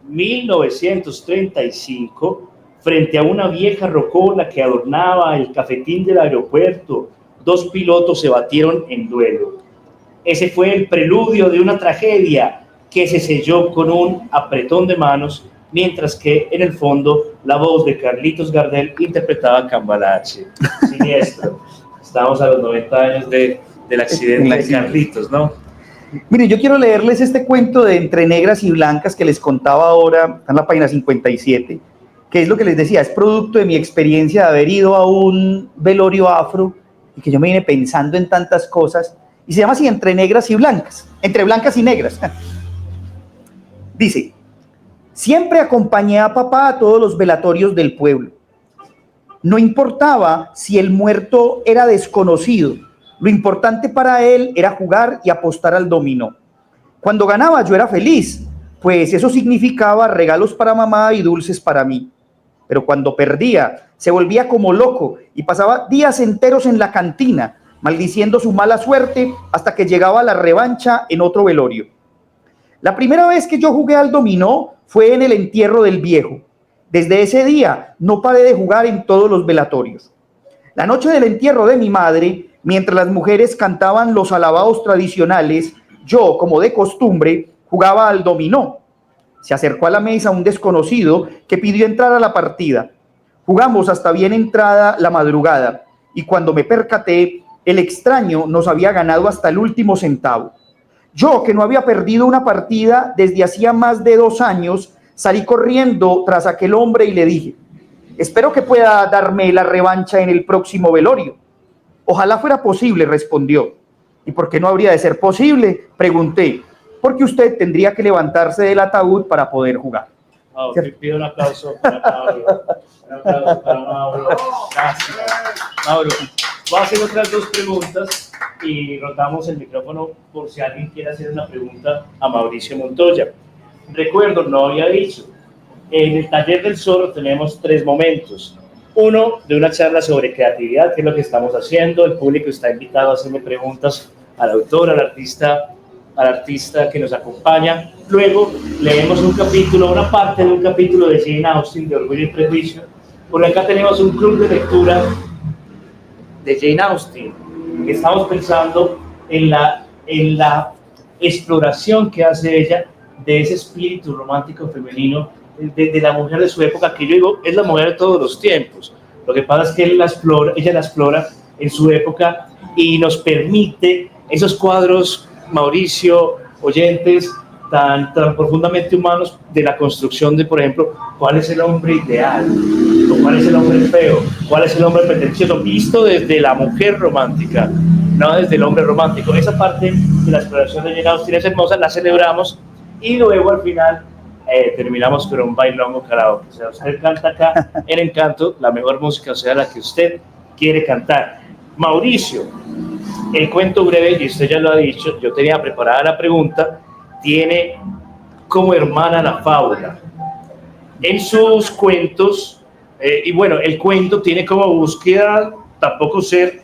1935, frente a una vieja rocola que adornaba el cafetín del aeropuerto, dos pilotos se batieron en duelo. Ese fue el preludio de una tragedia que se selló con un apretón de manos, mientras que en el fondo la voz de Carlitos Gardel interpretaba Cambalache. Siniestro. Estamos a los 90 años del accidente de Carlitos, ¿no? Mire, yo quiero leerles este cuento de Entre Negras y Blancas que les contaba ahora, está en la página 57, que es lo que les decía, es producto de mi experiencia de haber ido a un velorio afro y que yo me vine pensando en tantas cosas, y se llama así, Entre Negras y Blancas, entre blancas y negras. Dice: siempre acompañé a papá a todos los velatorios del pueblo. No importaba si el muerto era desconocido, lo importante para él era jugar y apostar al dominó. Cuando ganaba yo era feliz, pues eso significaba regalos para mamá y dulces para mí. Pero cuando perdía, se volvía como loco y pasaba días enteros en la cantina, maldiciendo su mala suerte hasta que llegaba la revancha en otro velorio. La primera vez que yo jugué al dominó fue en el entierro del viejo. Desde ese día no paré de jugar en todos los velatorios. La noche del entierro de mi madre, mientras las mujeres cantaban los alabados tradicionales, yo, como de costumbre, jugaba al dominó. Se acercó a la mesa un desconocido que pidió entrar a la partida. Jugamos hasta bien entrada la madrugada, y cuando me percaté, el extraño nos había ganado hasta el último centavo. Yo, que no había perdido una partida desde hacía más de 2 años, salí corriendo tras aquel hombre y le dije: espero que pueda darme la revancha en el próximo velorio. Ojalá fuera posible, respondió. ¿Y por qué no habría de ser posible?, pregunté. Porque usted tendría que levantarse del ataúd para poder jugar. Oh, pido un aplauso para Mauro. Un aplauso para Mauro. Gracias. Mauro, voy a hacer otras 2 preguntas y rotamos el micrófono por si alguien quiere hacer una pregunta a Mauricio Montoya. Recuerdo, no había dicho, en el taller del zorro tenemos 3 momentos. Uno, de una charla sobre creatividad, que es lo que estamos haciendo. El público está invitado a hacerme preguntas al autor, al artista que nos acompaña. Luego leemos un capítulo, una parte de un capítulo de Jane Austen, de Orgullo y Prejuicio. Por acá tenemos un club de lectura de Jane Austen. Estamos pensando en la exploración que hace ella de ese espíritu romántico femenino de la mujer de su época, que yo digo es la mujer de todos los tiempos. Lo que pasa es que ella la explora en su época y nos permite esos cuadros, Mauricio, oyentes, tan profundamente humanos de la construcción de, por ejemplo, cuál es el hombre ideal, o cuál es el hombre feo, cuál es el hombre pretencioso, visto desde la mujer romántica, no desde el hombre romántico. Esa parte de la exploración de Jane Austen es hermosa, la celebramos y luego al final terminamos con un bailongo karaoke. O sea, usted canta acá en Encanto la mejor música, o sea, la que usted quiere cantar. Mauricio, el cuento breve, y usted ya lo ha dicho, yo tenía preparada la pregunta, tiene como hermana la fábula. En sus cuentos, y bueno, el cuento tiene como búsqueda tampoco ser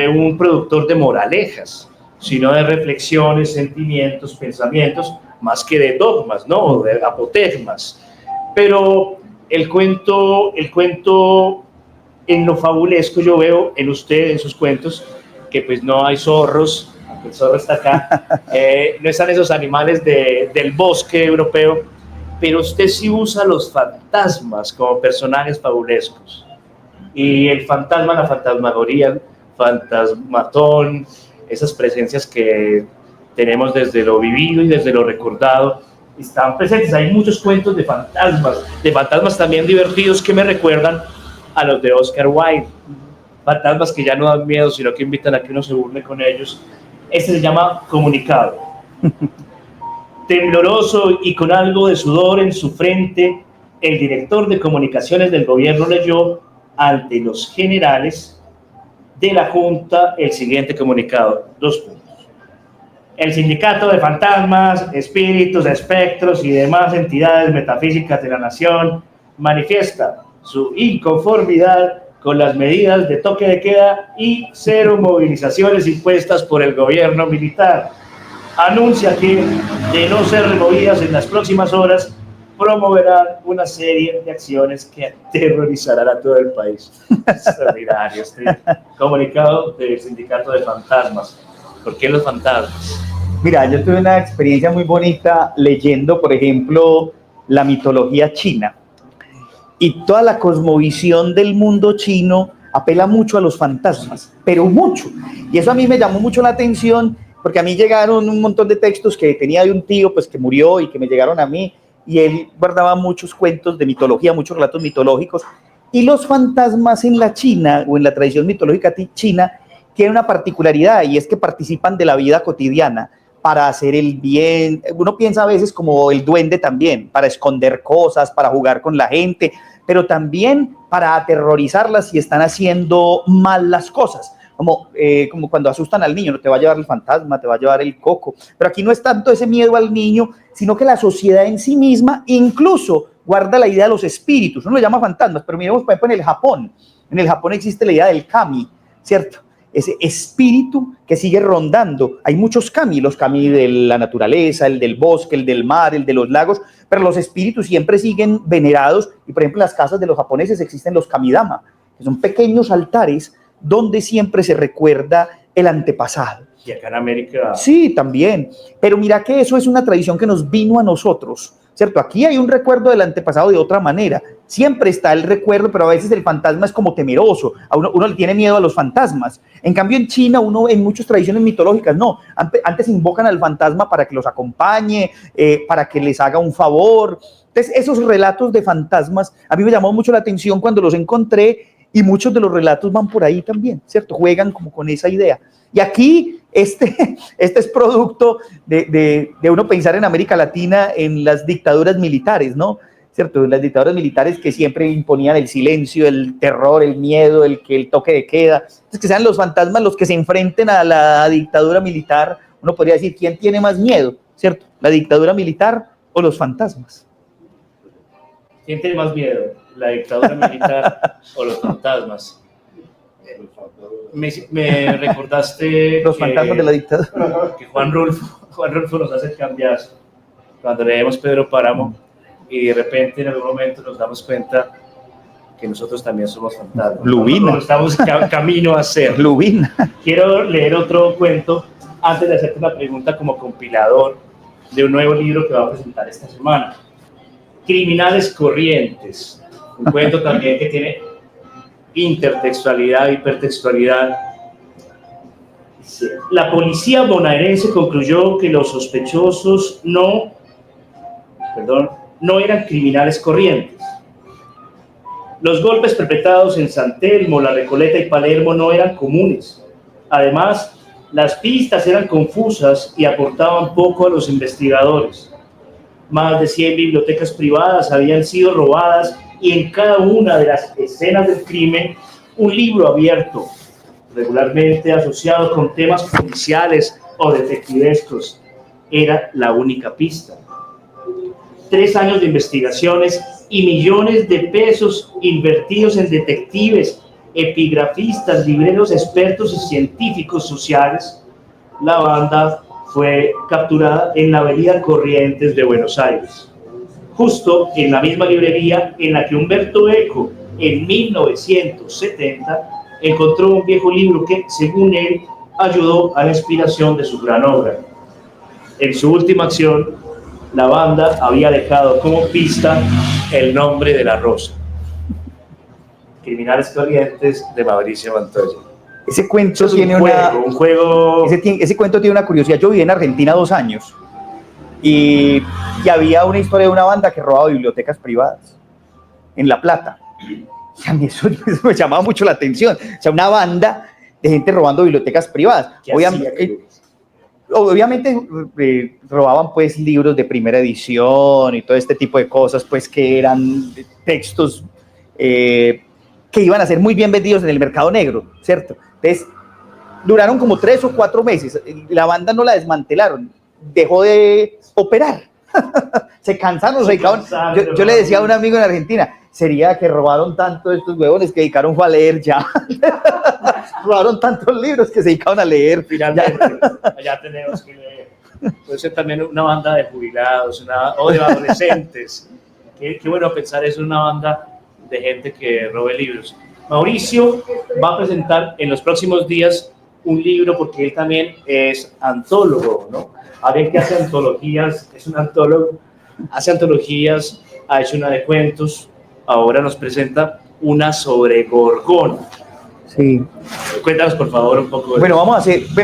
un productor de moralejas, sino de reflexiones, sentimientos, pensamientos, más que de dogmas, ¿no? De apotegmas. Pero el cuento en lo fabulesco yo veo en usted, en sus cuentos, que pues no hay zorros, el zorro está acá, no están esos animales del bosque europeo, pero usted sí usa los fantasmas como personajes fabulescos. Y el fantasma, la fantasmagoría, fantasmatón, esas presencias que tenemos desde lo vivido y desde lo recordado, están presentes. Hay muchos cuentos de fantasmas también divertidos que me recuerdan a los de Oscar Wilde. Fantasmas que ya no dan miedo, sino que invitan a que uno se burle con ellos. Este se llama Comunicado. Tembloroso y con algo de sudor en su frente, el director de comunicaciones del gobierno leyó ante los generales de la Junta el siguiente comunicado. 2 puntos. El sindicato de fantasmas, espíritus, espectros y demás entidades metafísicas de la nación manifiesta su inconformidad con las medidas de toque de queda y 0 movilizaciones impuestas por el gobierno militar. Anuncia que, de no ser removidas en las próximas horas, promoverán una serie de acciones que aterrorizarán a todo el país. Extraordinario este comunicado del sindicato de fantasmas. ¿Por qué los fantasmas? Mira, yo tuve una experiencia muy bonita leyendo, por ejemplo, la mitología china. Y toda la cosmovisión del mundo chino apela mucho a los fantasmas, pero mucho. Y eso a mí me llamó mucho la atención, porque a mí llegaron un montón de textos que tenía de un tío pues, que murió y que me llegaron a mí, y él guardaba muchos cuentos de mitología, muchos relatos mitológicos. Y los fantasmas en la China, o en la tradición mitológica china, tienen una particularidad, y es que participan de la vida cotidiana para hacer el bien. Uno piensa a veces como el duende también, para esconder cosas, para jugar con la gente, pero también para aterrorizarlas si están haciendo mal las cosas, como cuando asustan al niño, no te va a llevar el fantasma, te va a llevar el coco, pero aquí no es tanto ese miedo al niño, sino que la sociedad en sí misma incluso guarda la idea de los espíritus. Uno lo llama fantasmas, pero miremos por ejemplo en el Japón existe la idea del kami, ¿cierto? Ese espíritu que sigue rondando. Hay muchos kami, los kami de la naturaleza, el del bosque, el del mar, el de los lagos, pero los espíritus siempre siguen venerados, y por ejemplo en las casas de los japoneses existen los kamidama, que son pequeños altares donde siempre se recuerda el antepasado. Y acá en América... Sí, también, pero mira que eso es una tradición que nos vino a nosotros, ¿cierto? Aquí hay un recuerdo del antepasado de otra manera, siempre está el recuerdo, pero a veces el fantasma es como temeroso, a uno le tiene miedo a los fantasmas. En cambio en China, en muchas tradiciones mitológicas, no, antes invocan al fantasma para que los acompañe, para que les haga un favor. Entonces esos relatos de fantasmas a mí me llamó mucho la atención cuando los encontré, y muchos de los relatos van por ahí también, ¿cierto? Juegan como con esa idea. Y aquí este es producto de uno pensar en América Latina, en las dictaduras militares, ¿no? ¿Cierto? Las dictaduras militares que siempre imponían el silencio, el terror, el miedo, el toque de queda. Entonces, que sean los fantasmas los que se enfrenten a la dictadura militar. Uno podría decir, ¿quién tiene más miedo? ¿Cierto? ¿La dictadura militar o los fantasmas? ¿Quién tiene más miedo? ¿La dictadura militar o los fantasmas? Me recordaste los fantasmas de la dictadura. Que Juan Rulfo nos hace cambiar cuando leemos Pedro Páramo, y de repente en algún momento nos damos cuenta que nosotros también somos fantasmas. Lubina. Estamos camino a ser. Lubina. Quiero leer otro cuento antes de hacerte una pregunta como compilador de un nuevo libro que va a presentar esta semana. Criminales corrientes. Un cuento también que tiene intertextualidad, hipertextualidad. La policía bonaerense concluyó que los sospechosos no eran criminales corrientes. Los golpes perpetrados en San Telmo, La Recoleta y Palermo no eran comunes. Además, las pistas eran confusas y aportaban poco a los investigadores. Más de 100 bibliotecas privadas habían sido robadas, y en cada una de las escenas del crimen, un libro abierto, regularmente asociado con temas policiales o detectivescos, era la única pista. 3 años de investigaciones y millones de pesos invertidos en detectives, epigrafistas, libreros expertos y científicos sociales, la banda fue capturada en la avenida Corrientes de Buenos Aires, justo en la misma librería en la que Humberto Eco, en 1970, encontró un viejo libro que, según él, ayudó a la inspiración de su gran obra. En su última acción, la banda había dejado como pista el nombre de la rosa. Criminales Corrientes, de Mauricio Montoya. Ese cuento Es tiene un juego. Ese cuento tiene una curiosidad. Yo viví en Argentina 2 años y había una historia de una banda que robaba bibliotecas privadas en La Plata. Y a mí eso me llamaba mucho la atención. O sea, una banda de gente robando bibliotecas privadas. Obviamente robaban pues libros de primera edición y todo este tipo de cosas, pues que eran textos que iban a ser muy bien vendidos en el mercado negro, ¿cierto? Entonces, duraron como 3 o 4 meses. La banda no la desmantelaron, dejó de operar. Se cansaron, se dedicaron. Yo le decía a un amigo en Argentina, sería que robaron tanto estos huevones que dedicaron fue a leer ya. Robaron tantos libros que se dedicaron a leer. Finalmente, allá tenemos que leer. Puede ser también una banda de jubilados o de adolescentes. Qué bueno pensar eso, una banda de gente que robe libros. Mauricio va a presentar en los próximos días un libro porque él también es antólogo, ¿no? Alguien que hace antologías, es un antólogo, hace antologías, ha hecho una de cuentos, ahora nos presenta una sobre Gorgona. Sí. Cuéntanos, por favor, un poco. Bueno,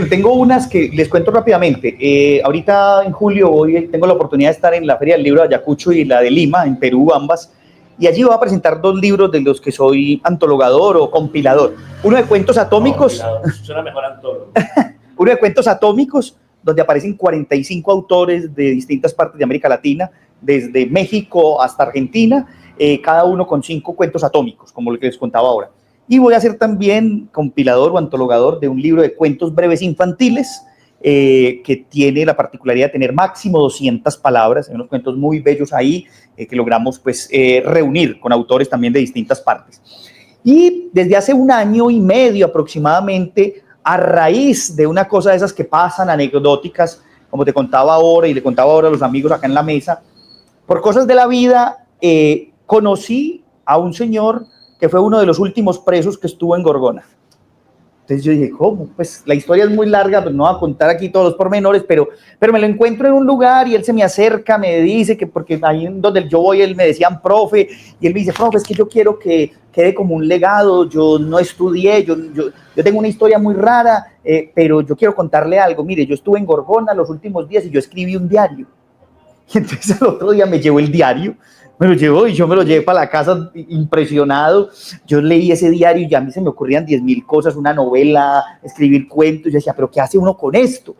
tengo unas que les cuento rápidamente. Ahorita en julio tengo la oportunidad de estar en la Feria del Libro de Ayacucho y la de Lima, en Perú, ambas. Y allí voy a presentar 2 libros de los que soy antologador o compilador. Uno de cuentos atómicos. Suena mejor antólogo. Uno de cuentos atómicos, donde aparecen 45 autores de distintas partes de América Latina, desde México hasta Argentina, cada uno con 5 cuentos atómicos, como lo que les contaba ahora. Y voy a ser también compilador o antologador de un libro de cuentos breves infantiles, que tiene la particularidad de tener máximo 200 palabras, hay unos cuentos muy bellos ahí, que logramos pues reunir con autores también de distintas partes. Y desde hace 1 año y medio aproximadamente, a raíz de una cosa de esas que pasan, anecdóticas, como te contaba ahora y le contaba ahora a los amigos acá en la mesa, por cosas de la vida, conocí a un señor que fue uno de los últimos presos que estuvo en Gorgona. Entonces yo dije, ¿cómo? Pues la historia es muy larga, pues no voy a contar aquí todos los pormenores, pero me lo encuentro en un lugar y él se me acerca, me dice que, porque ahí donde yo voy, él me decían profe, y él me dice, profe, es que yo quiero que quede como un legado, yo no estudié, yo tengo una historia muy rara, pero yo quiero contarle algo. Mire, yo estuve en Gorgona los últimos días y yo escribí un diario. Y entonces el otro día me llevó el diario, me lo llevó y yo me lo llevé para la casa impresionado. Yo leí ese diario y a mí se me ocurrían 10.000 cosas, una novela, escribir cuentos. Yo decía, ¿pero qué hace uno con esto?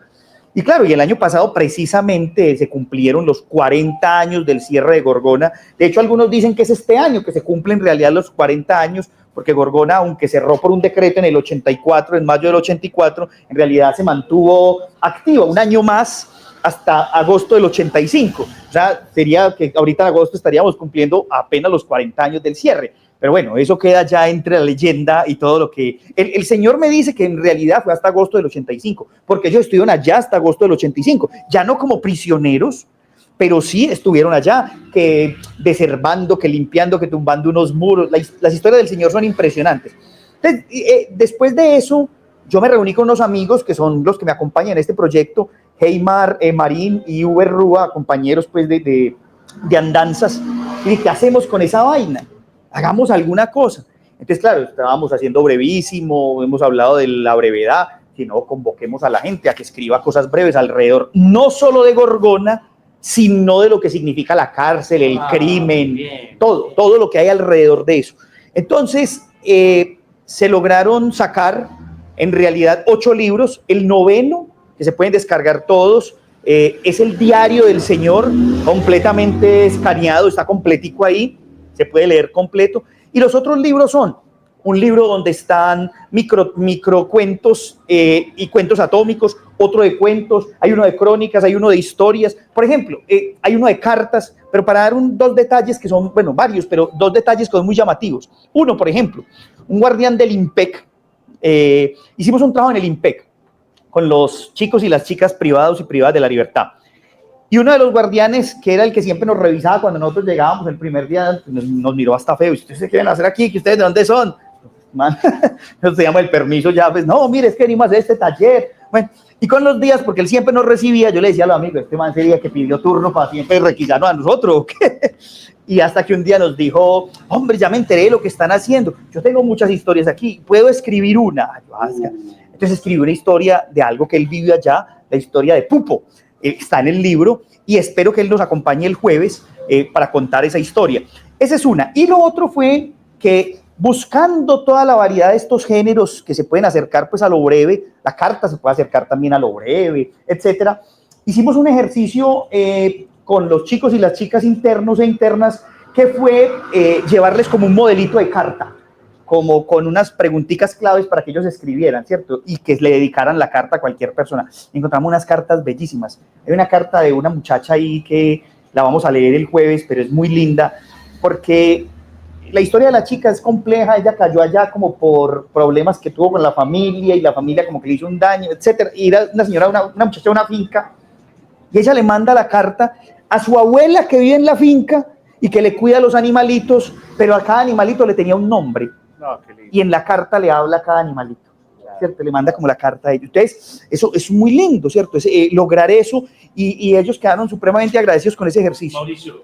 Y claro, y el año pasado precisamente se cumplieron los 40 años del cierre de Gorgona. De hecho, algunos dicen que es este año que se cumplen en realidad los 40 años, porque Gorgona, aunque cerró por un decreto en el 84, en mayo del 84, en realidad se mantuvo activa 1 año más, hasta agosto del 85. O sea, sería que ahorita en agosto estaríamos cumpliendo apenas los 40 años del cierre. Pero bueno, eso queda ya entre la leyenda y todo lo que... El señor me dice que en realidad fue hasta agosto del 85, porque ellos estuvieron allá hasta agosto del 85, ya no como prisioneros, pero sí estuvieron allá, que desherbando, que limpiando, que tumbando unos muros. Las historias del señor son impresionantes. Entonces, después de eso, yo me reuní con unos amigos que son los que me acompañan en este proyecto, Heymar, Marín y Uber Rúa, compañeros pues de andanzas. Y dije, ¿qué hacemos con esa vaina? Hagamos alguna cosa. Entonces, claro, estábamos haciendo brevísimo, hemos hablado de la brevedad, sino convoquemos a la gente a que escriba cosas breves alrededor, no solo de Gorgona, sino de lo que significa la cárcel, el crimen, todo lo que hay alrededor de eso. Entonces, se lograron sacar en realidad 8 libros, el 9º, que se pueden descargar todos, es el diario del señor, completamente escaneado, está completico ahí, se puede leer completo, y los otros libros son un libro donde están microcuentos y cuentos atómicos, otro de cuentos, hay uno de crónicas, hay uno de historias, por ejemplo, hay uno de cartas, pero para dar 2 detalles que son, bueno, varios, pero 2 detalles que son muy llamativos. Uno, por ejemplo, un guardián del IMPEC, hicimos un trabajo en el IMPEC con los chicos y las chicas privados y privadas de la libertad. Y uno de los guardianes, que era el que siempre nos revisaba cuando nosotros llegábamos el primer día, nos miró hasta feo. ¿Y ustedes qué quieren hacer aquí? ¿Que ustedes de dónde son? man, nos teníamos el permiso ya, pues, no, mire, es que venimos a hacer este taller. Bueno, y con los días, porque él siempre nos recibía, yo le decía a los amigos, este man sería que pidió turno para siempre requisarnos a nosotros, ¿o qué? Y hasta que un día nos dijo, hombre, ya me enteré de lo que están haciendo, yo tengo muchas historias aquí, ¿puedo escribir una? Entonces escribí una historia de algo que él vivió allá, la historia de Pupo, está en el libro, y espero que él nos acompañe el jueves para contar esa historia. Esa es una. Y lo otro fue que buscando toda la variedad de estos géneros que se pueden acercar pues a lo breve, la carta se puede acercar también a lo breve, etcétera, hicimos un ejercicio con los chicos y las chicas internos e internas que fue llevarles como un modelito de carta, como con unas preguntitas claves para que ellos escribieran, ¿cierto? Y que le dedicaran la carta a cualquier persona. Encontramos unas cartas bellísimas. Hay una carta de una muchacha ahí que la vamos a leer el jueves, pero es muy linda, porque la historia de la chica es compleja. Ella cayó allá como por problemas que tuvo con la familia, y la familia como que le hizo un daño, etcétera. Y era una señora, una muchacha de una finca, y ella le manda la carta a su abuela que vive en la finca y que le cuida a los animalitos, pero a cada animalito le tenía un nombre. No, Y en la carta le habla a cada animalito, ¿cierto? Le manda como la carta a ellos. Entonces, eso es muy lindo, ¿cierto? Lograr eso, y ellos quedaron supremamente agradecidos con ese ejercicio. Mauricio,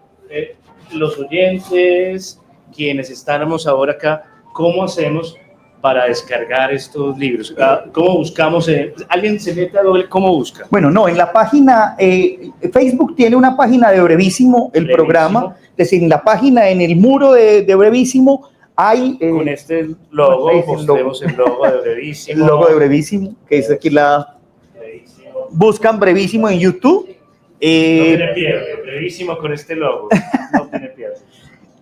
los oyentes, quienes estamos ahora acá, ¿cómo hacemos para descargar estos libros? ¿Cómo buscamos? ¿Alguien se mete a Google? ¿Cómo busca? Bueno, no, en la página, Facebook tiene una página de Brevísimo, el programa, es decir, en la página, en el muro de Brevísimo, hay... con este logo, mostremos el logo de Brevísimo. El logo de Brevísimo, que es aquí Brevísimo. Buscan Brevísimo en YouTube. No tiene pierde, Brevísimo con este logo, no tiene pierde.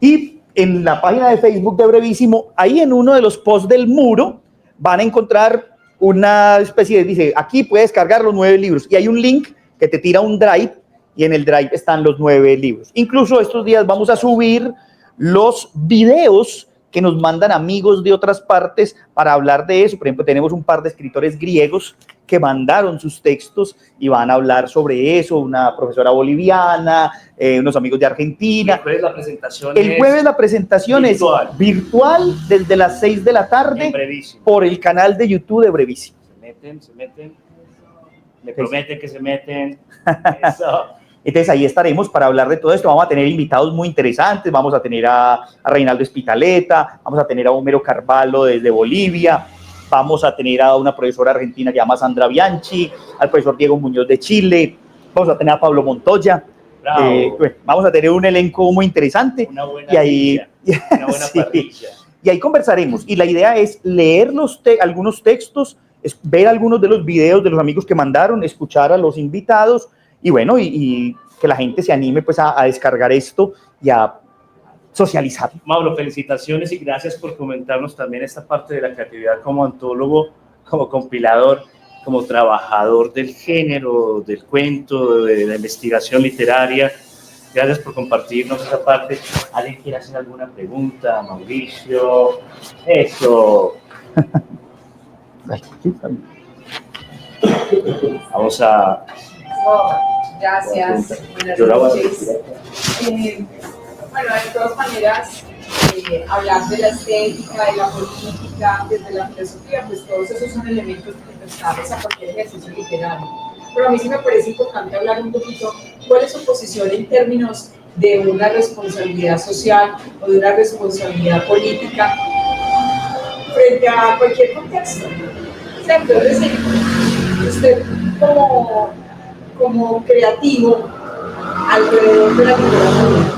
Y en la página de Facebook de Brevísimo, ahí en uno de los posts del muro, van a encontrar una especie de, dice, aquí puedes descargar los 9 libros, y hay un link que te tira un drive, y en el drive están los 9 libros. Incluso estos días vamos a subir los videos que nos mandan amigos de otras partes para hablar de eso. Por ejemplo, tenemos un par de escritores griegos que mandaron sus textos y van a hablar sobre eso, una profesora boliviana, unos amigos de Argentina. El jueves la presentación la presentación es virtual desde las 6 de la tarde por el canal de YouTube de Brevísimo. Se meten, me prometen que se meten. Eso. Entonces ahí estaremos para hablar de todo esto. Vamos a tener invitados muy interesantes, vamos a tener a Reinaldo Espitaleta, vamos a tener a Homero Carvalho desde Bolivia, vamos a tener a una profesora argentina que se llama Sandra Bianchi, al profesor Diego Muñoz de Chile, vamos a tener a Pablo Montoya. Bueno, vamos a tener un elenco muy interesante. Una buena y ahí, parrilla. Y ahí conversaremos. Y la idea es leer algunos textos, ver algunos de los videos de los amigos que mandaron, escuchar a los invitados, y bueno, y que la gente se anime pues a descargar esto y a socializar. Mauro, felicitaciones y gracias por comentarnos también esta parte de la creatividad como antólogo, como compilador, como trabajador del género, del cuento, de la investigación literaria. Gracias por compartirnos esa parte. ¿Alguien quiere hacer alguna pregunta, Mauricio? Eso. Vamos a... Gracias. Buenas noches. Bueno, de todas maneras, hablar de la estética, de la política, desde la filosofía, pues todos esos son elementos indispensables a cualquier ejercicio literario. Pero a mí sí me parece importante hablar un poquito cuál es su posición en términos de una responsabilidad social o de una responsabilidad política frente a cualquier contexto. ¿Cierto? Es decir, usted como creativo alrededor de la literatura,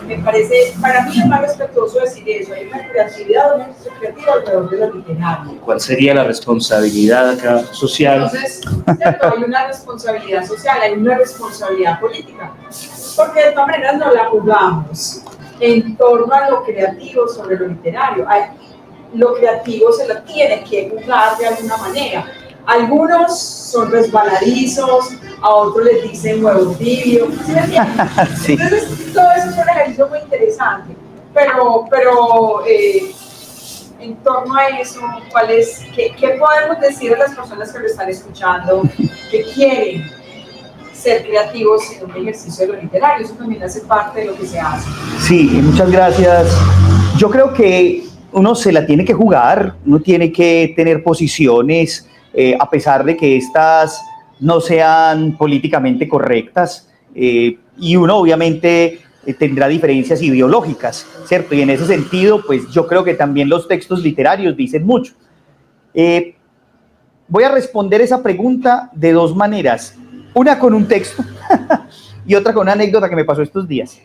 me parece, para mí es más respetuoso decir eso, hay una creatividad, una industria creativa alrededor de lo literario. ¿Cuál sería la responsabilidad acá social? Entonces, ¿cierto? Hay una responsabilidad social, hay una responsabilidad política, porque de todas maneras no la jugamos en torno a lo creativo sobre lo literario. Lo creativo se lo tiene que jugar de alguna manera. Algunos son resbaladizos, a otros les dicen huevo tibio, ¿sí me entienden? Sí. Entonces, todo eso es un ejercicio muy interesante, pero en torno a eso, ¿qué podemos decir a las personas que lo están escuchando, que quieren ser creativos en un ejercicio de lo literario? Eso también hace parte de lo que se hace. Sí, muchas gracias. Yo creo que uno se la tiene que jugar, uno tiene que tener posiciones, a pesar de que estas no sean políticamente correctas, y uno obviamente tendrá diferencias ideológicas, ¿cierto? Y en ese sentido, pues yo creo que también los textos literarios dicen mucho. Voy a responder esa pregunta de dos maneras, una con un texto y otra con una anécdota que me pasó estos días.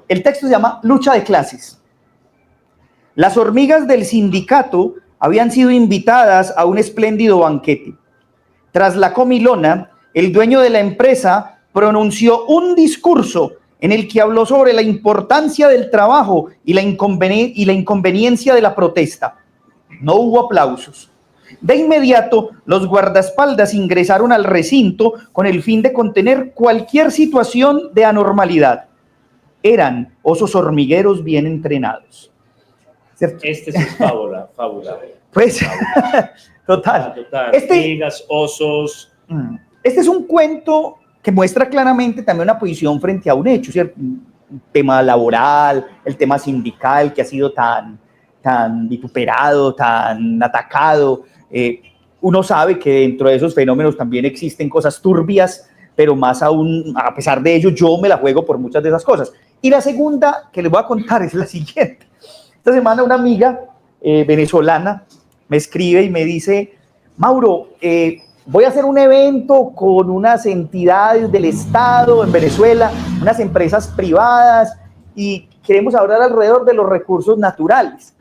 El texto se llama Lucha de clases. Las hormigas del sindicato habían sido invitadas a un espléndido banquete. Tras la comilona, el dueño de la empresa pronunció un discurso en el que habló sobre la importancia del trabajo y la inconveniencia de la protesta. No hubo aplausos. De inmediato, los guardaespaldas ingresaron al recinto con el fin de contener cualquier situación de anormalidad. Eran osos hormigueros bien entrenados. ¿Cierto? Este es fábula. Pues, total. Hormigas, osos. Este es un cuento que muestra claramente también una posición frente a un hecho, ¿cierto? Un tema laboral, el tema sindical que ha sido tan vituperado, tan atacado. Uno sabe que dentro de esos fenómenos también existen cosas turbias, pero más aún, a pesar de ello, yo me la juego por muchas de esas cosas. Y la segunda que les voy a contar es la siguiente. Esta semana una amiga venezolana me escribe y me dice: Mauro, voy a hacer un evento con unas entidades del Estado en Venezuela, unas empresas privadas, y queremos hablar alrededor de los recursos naturales.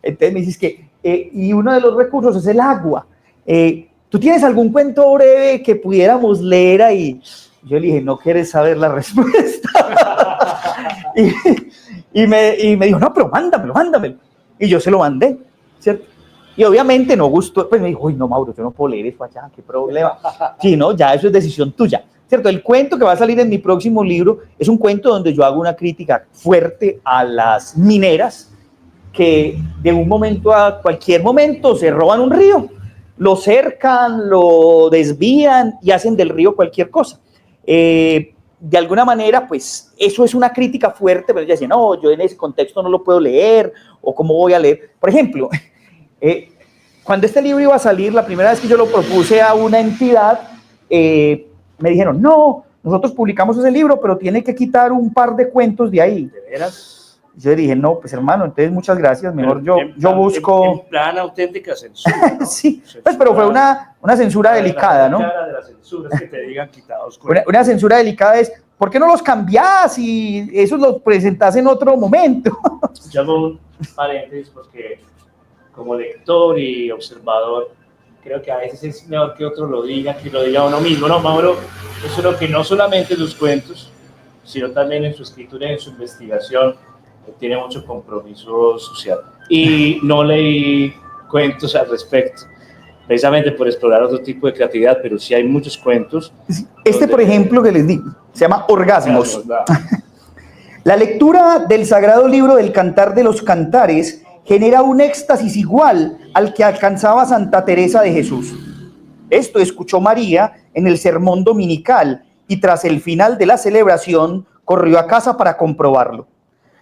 Entonces me dices que, y uno de los recursos es el agua. ¿Tú tienes algún cuento breve que pudiéramos leer ahí? Yo le dije, ¿no quieres saber la respuesta? y me dijo, no, pero mándamelo. Y yo se lo mandé, ¿cierto? Y obviamente no gustó, pues me dijo, uy, no, Mauro, yo no puedo leer eso allá, qué problema. Sí, no, ya eso es decisión tuya, ¿cierto? El cuento que va a salir en mi próximo libro es un cuento donde yo hago una crítica fuerte a las mineras que de un momento a cualquier momento se roban un río, lo cercan, lo desvían y hacen del río cualquier cosa. De alguna manera, pues eso es una crítica fuerte, pero ella dice, no, yo en ese contexto no lo puedo leer, o cómo voy a leer. Por ejemplo, cuando este libro iba a salir, la primera vez que yo lo propuse a una entidad, me dijeron, no, nosotros publicamos ese libro, pero tiene que quitar un par de cuentos de ahí. ¿De veras? Yo dije, no, pues hermano, entonces muchas gracias, mejor yo busco... En plan auténtica censura, ¿no? Sí, pues, pero fue una censura delicada, ¿no? La de la censura es que te digan quitados. Una censura delicada es, ¿por qué no los cambiás y esos los presentás en otro momento? Yo hago un paréntesis porque como lector y observador, creo que a veces es mejor que otro lo diga, que lo diga uno mismo. No, Mauro, eso es lo que no solamente en sus cuentos, sino también en su escritura y en su investigación, tiene mucho compromiso social. Y no leí cuentos al respecto, precisamente por explorar otro tipo de creatividad, pero sí hay muchos cuentos. Por ejemplo, que les digo, se llama Orgasmos. La lectura del Sagrado Libro del Cantar de los Cantares genera un éxtasis igual al que alcanzaba Santa Teresa de Jesús. Esto escuchó María en el sermón dominical y tras el final de la celebración corrió a casa para comprobarlo.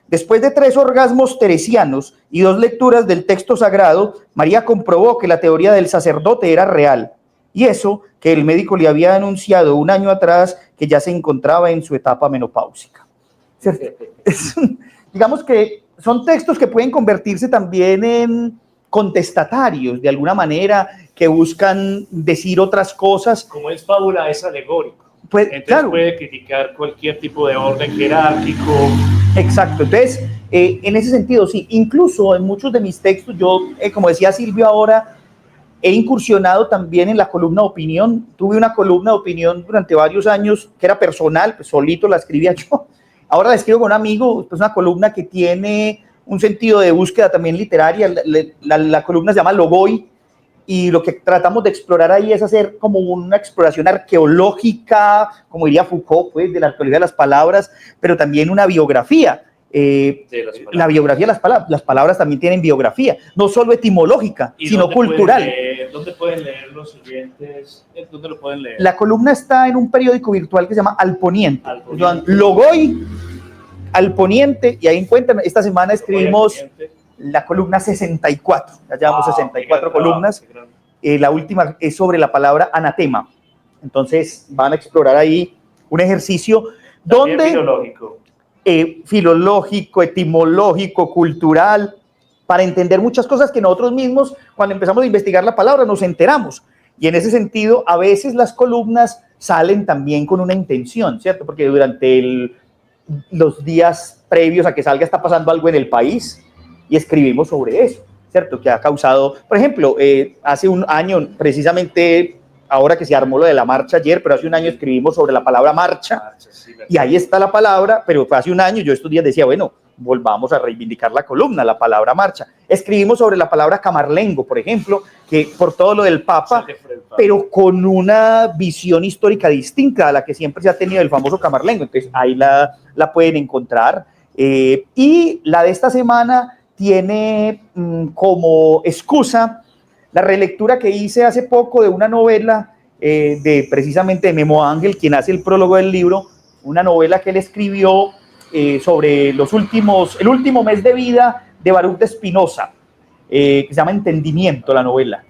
Después de 3 orgasmos teresianos y 2 lecturas del texto sagrado, María comprobó que la teoría del sacerdote era real. Y eso que el médico le había anunciado un año atrás que ya se encontraba en su etapa menopáusica. Digamos que son textos que pueden convertirse también en contestatarios, de alguna manera, que buscan decir otras cosas. Como es fábula, es alegórico. Pues, entonces claro, puede criticar cualquier tipo de orden jerárquico. Exacto, entonces, en ese sentido, sí, incluso en muchos de mis textos, yo, como decía Silvio ahora, he incursionado también en la columna de opinión. Tuve una columna de opinión durante varios años que era personal, pues solito la escribía yo. Ahora la escribo con un amigo, pues una columna que tiene un sentido de búsqueda también literaria. La columna se llama Logoy, y lo que tratamos de explorar ahí es hacer como una exploración arqueológica, como diría Foucault, pues, de la arqueología de las palabras, pero también una biografía. La biografía de las palabras también tienen biografía, no solo etimológica, sino cultural. ¿Dónde pueden leer los siguientes? ¿Dónde lo pueden leer? La columna está en un periódico virtual que se llama Al Poniente. Logoy, Al Poniente, y ahí encuentran. Esta semana escribimos la columna 64, ya llevamos 64 columnas. La última es sobre la palabra anatema. Entonces van a explorar ahí un ejercicio donde filológico, etimológico, cultural, para entender muchas cosas que nosotros mismos, cuando empezamos a investigar la palabra, nos enteramos. Y en ese sentido, a veces las columnas salen también con una intención, ¿cierto? Porque durante los días previos a que salga está pasando algo en el país y escribimos sobre eso, ¿cierto? Que ha causado, por ejemplo, hace un año, precisamente ahora que se armó lo de la marcha ayer, pero hace un año escribimos sobre la palabra marcha, y ahí está la palabra, pero fue hace un año, yo estos días decía, bueno, volvamos a reivindicar la columna, la palabra marcha. Escribimos sobre la palabra camarlengo, por ejemplo, que por todo lo del Papa, pero con una visión histórica distinta a la que siempre se ha tenido el famoso camarlengo. Entonces ahí la pueden encontrar. Y la de esta semana tiene como excusa la relectura que hice hace poco de una novela precisamente de Memo Ángel, quien hace el prólogo del libro, una novela que él escribió sobre el último mes de vida de Baruch de Spinoza, que se llama Entendimiento, la novela.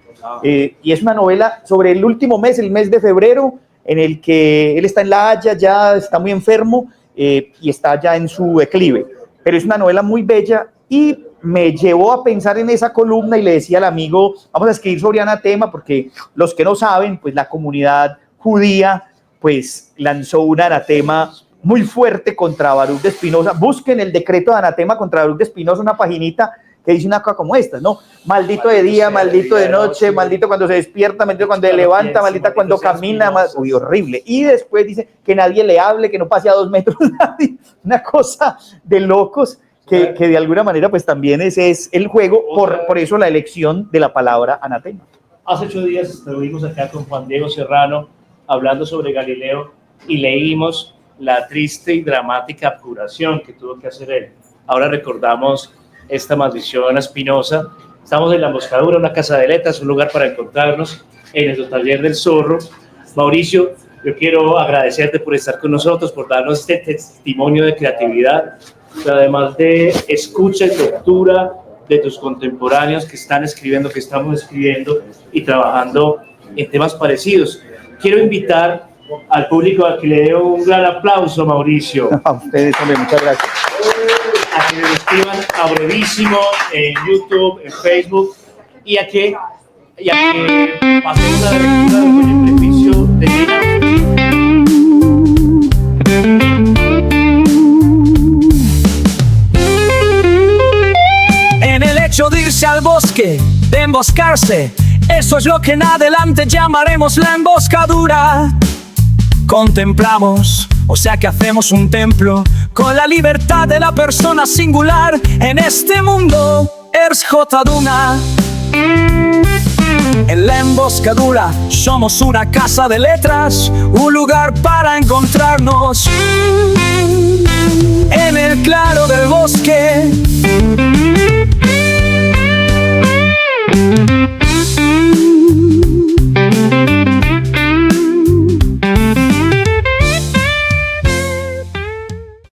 Y es una novela sobre el último mes, el mes de febrero, en el que él está en La Haya, ya está muy enfermo y está ya en su declive. Pero es una novela muy bella y me llevó a pensar en esa columna y le decía al amigo, vamos a escribir sobre anatema, porque los que no saben, pues la comunidad judía pues lanzó un anatema muy fuerte contra Baruch de Spinoza. Busquen el decreto de anatema contra Baruch de Spinoza, una paginita que dice una cosa como esta, ¿no? Maldito de día, maldito de noche, maldito cuando se despierta, maldito cuando se levanta, maldita cuando camina, uy, horrible. Y después dice que nadie le hable, que no pase a 2 metros nadie, una cosa de locos, que de alguna manera pues también ese es el juego, por eso la elección de la palabra anatema. Hace 8 días estuvimos acá con Juan Diego Serrano hablando sobre Galileo y leímos la triste y dramática abjuración que tuvo que hacer él. Ahora recordamos esta maldición a Spinoza. Estamos en La Emboscadura, una casa de letras, un lugar para encontrarnos en el taller del zorro. Mauricio, yo quiero agradecerte por estar con nosotros, por darnos este testimonio de creatividad, pero además de escucha y lectura de tus contemporáneos que están escribiendo, que estamos escribiendo y trabajando en temas parecidos. Quiero invitar al público a que le dé un gran aplauso, Mauricio. A ustedes también, muchas gracias. A que me escriban a brevísimo en YouTube, en Facebook, y a que pasemos a la lectura con el beneficio de Gina. En el hecho de irse al bosque, de emboscarse, eso es lo que en adelante llamaremos la emboscadura. Contemplamos, o sea que hacemos un templo con la libertad de la persona singular en este mundo. Erzjotaduna. En la emboscadura somos una casa de letras, un lugar para encontrarnos en el claro del bosque.